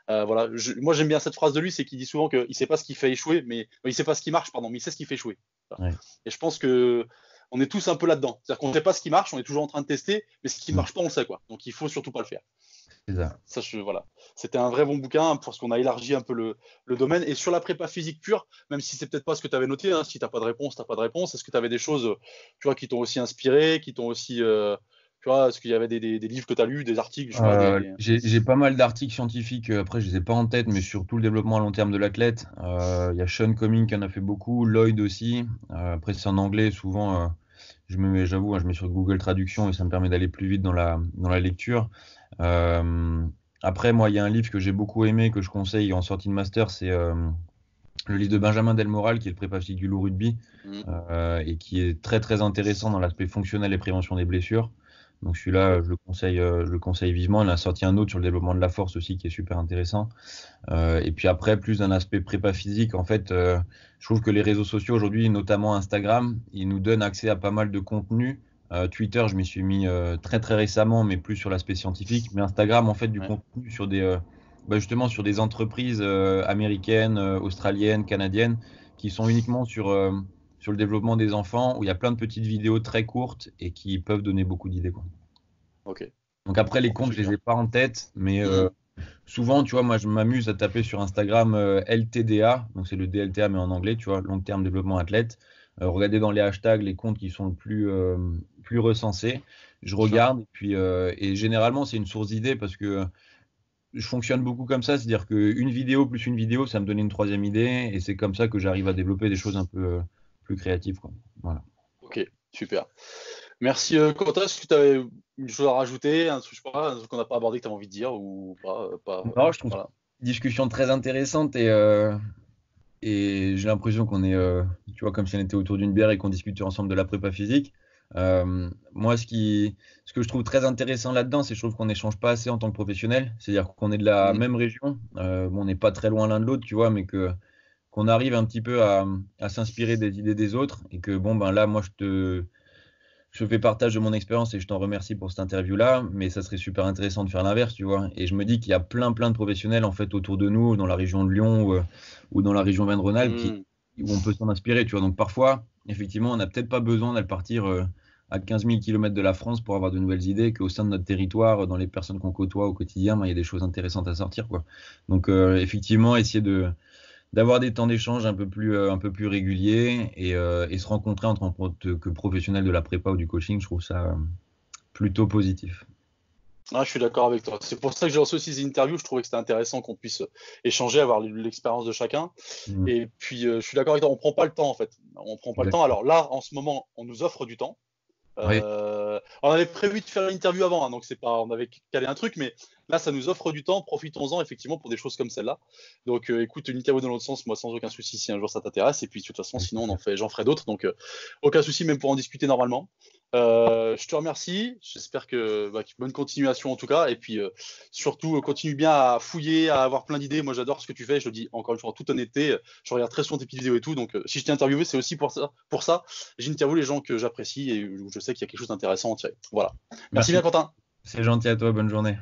Voilà. Moi, j'aime bien cette phrase de lui, c'est qu'il dit souvent qu'il ne sait pas ce qui fait échouer, mais il ne sait pas ce qui marche, pardon, mais il sait ce qui fait échouer. Voilà. Et je pense que on est tous un peu là-dedans. C'est-à-dire qu'on ne sait pas ce qui marche, on est toujours en train de tester, mais ce qui ne marche pas, on le sait, quoi. Donc, il faut surtout pas le faire. Ça, voilà. C'était un vrai bon bouquin parce qu'on a élargi un peu le domaine. Et sur la prépa physique pure, même si c'est peut-être pas ce que tu avais noté, hein, si tu n'as pas de réponse, tu n'as pas de réponse. Est-ce que tu avais des choses, tu vois, qui t'ont aussi inspiré, qui t'ont aussi, tu vois, est-ce qu'il y avait des livres que tu as lus, des articles, je sais pas, J'ai pas mal d'articles scientifiques, après je les ai pas en tête, mais sur tout le développement à long terme de l'athlète. Il y a Sean Cumming qui en a fait beaucoup, Lloyd aussi. Après c'est en anglais, souvent j'avoue, je mets sur Google Traduction et ça me permet d'aller plus vite dans la lecture. Après, moi, il y a un livre que j'ai beaucoup aimé, que je conseille en sortie de master, c'est le livre de Benjamin Delmoral, qui est le prépa physique du loup rugby, et qui est très très intéressant dans l'aspect fonctionnel et prévention des blessures. Donc celui-là, je le conseille vivement. Il a sorti un autre sur le développement de la force aussi, qui est super intéressant. Et puis après, plus d'un aspect prépa physique, en fait, je trouve que les réseaux sociaux aujourd'hui, notamment Instagram, ils nous donnent accès à pas mal de contenu. Twitter, je m'y suis mis très très récemment, mais plus sur l'aspect scientifique. Mais Instagram, en fait, du contenu sur justement sur des entreprises américaines, australiennes, canadiennes, qui sont uniquement sur le développement des enfants, où il y a plein de petites vidéos très courtes et qui peuvent donner beaucoup d'idées, quoi. Ok. Donc après, les comptes, je les ai pas en tête, mais souvent, tu vois, moi, je m'amuse à taper sur Instagram LTDA, donc c'est le DLTA, mais en anglais, tu vois, long terme développement athlète. Regardez dans les hashtags les comptes qui sont le plus recensés. Je regarde, et généralement, c'est une source d'idées parce que je fonctionne beaucoup comme ça, c'est-à-dire qu'une vidéo plus une vidéo, ça me donne une troisième idée, et c'est comme ça que j'arrive à développer des choses un peu plus créatives, quoi. Voilà. Ok, super. Merci Quentin. Est-ce que tu avais une chose à rajouter, un truc qu'on n'a pas abordé que tu avais envie de dire ou pas Non, je trouve une discussion très intéressante, et j'ai l'impression qu'on est, tu vois, comme si on était autour d'une bière et qu'on discutait ensemble de la prépa physique. Moi, ce que je trouve très intéressant là-dedans, c'est que je trouve qu'on n'échange pas assez en tant que professionnel. C'est-à-dire qu'on est de la même région. On n'est pas très loin l'un de l'autre, tu vois, mais qu'on arrive un petit peu à s'inspirer des idées des autres, et que bon, ben là, moi, je fais partage de mon expérience et je t'en remercie pour cette interview-là, mais ça serait super intéressant de faire l'inverse, tu vois. Et je me dis qu'il y a plein de professionnels, en fait, autour de nous, dans la région de Lyon ou dans la région Auvergne-Rhône-Alpes, où on peut s'en inspirer, tu vois. Donc parfois, effectivement, on n'a peut-être pas besoin d'aller partir à 15 000 km de la France pour avoir de nouvelles idées, qu'au sein de notre territoire, dans les personnes qu'on côtoie au quotidien, il y a des choses intéressantes à sortir, quoi. Donc, effectivement, essayer d'avoir des temps d'échange un peu plus réguliers et se rencontrer en tant que professionnel de la prépa ou du coaching, je trouve ça plutôt positif. Ah, je suis d'accord avec toi. C'est pour ça que j'ai lancé aussi ces interviews. Je trouvais que c'était intéressant qu'on puisse échanger, avoir l'expérience de chacun. Mmh, Et puis, je suis d'accord avec toi. On prend pas le temps, en fait. On prend pas le temps. exact. Alors là, en ce moment, on nous offre du temps. Oui, On avait prévu de faire l'interview avant, hein, donc c'est pas, on avait calé un truc, mais là, ça nous offre du temps. Profitons-en effectivement pour des choses comme celle-là. Donc, écoute, une interview dans l'autre sens, moi, sans aucun souci, si un jour ça t'intéresse. Et puis, de toute façon, avec sinon, plaisir. j'en ferai d'autres. Donc, aucun souci, même pour en discuter normalement. Je te remercie. J'espère que bonne continuation en tout cas. Et puis, surtout, continue bien à fouiller, à avoir plein d'idées. Moi, j'adore ce que tu fais. Je le dis encore une fois en toute honnêteté. Je regarde très souvent tes petites vidéos et tout. Donc, si je t'ai interviewé, c'est aussi pour ça. J'interviewe les gens que j'apprécie et où je sais qu'il y a quelque chose d'intéressant à en tirer. Voilà. Merci Merci, bien, Quentin. c'est gentil à toi, bonne journée.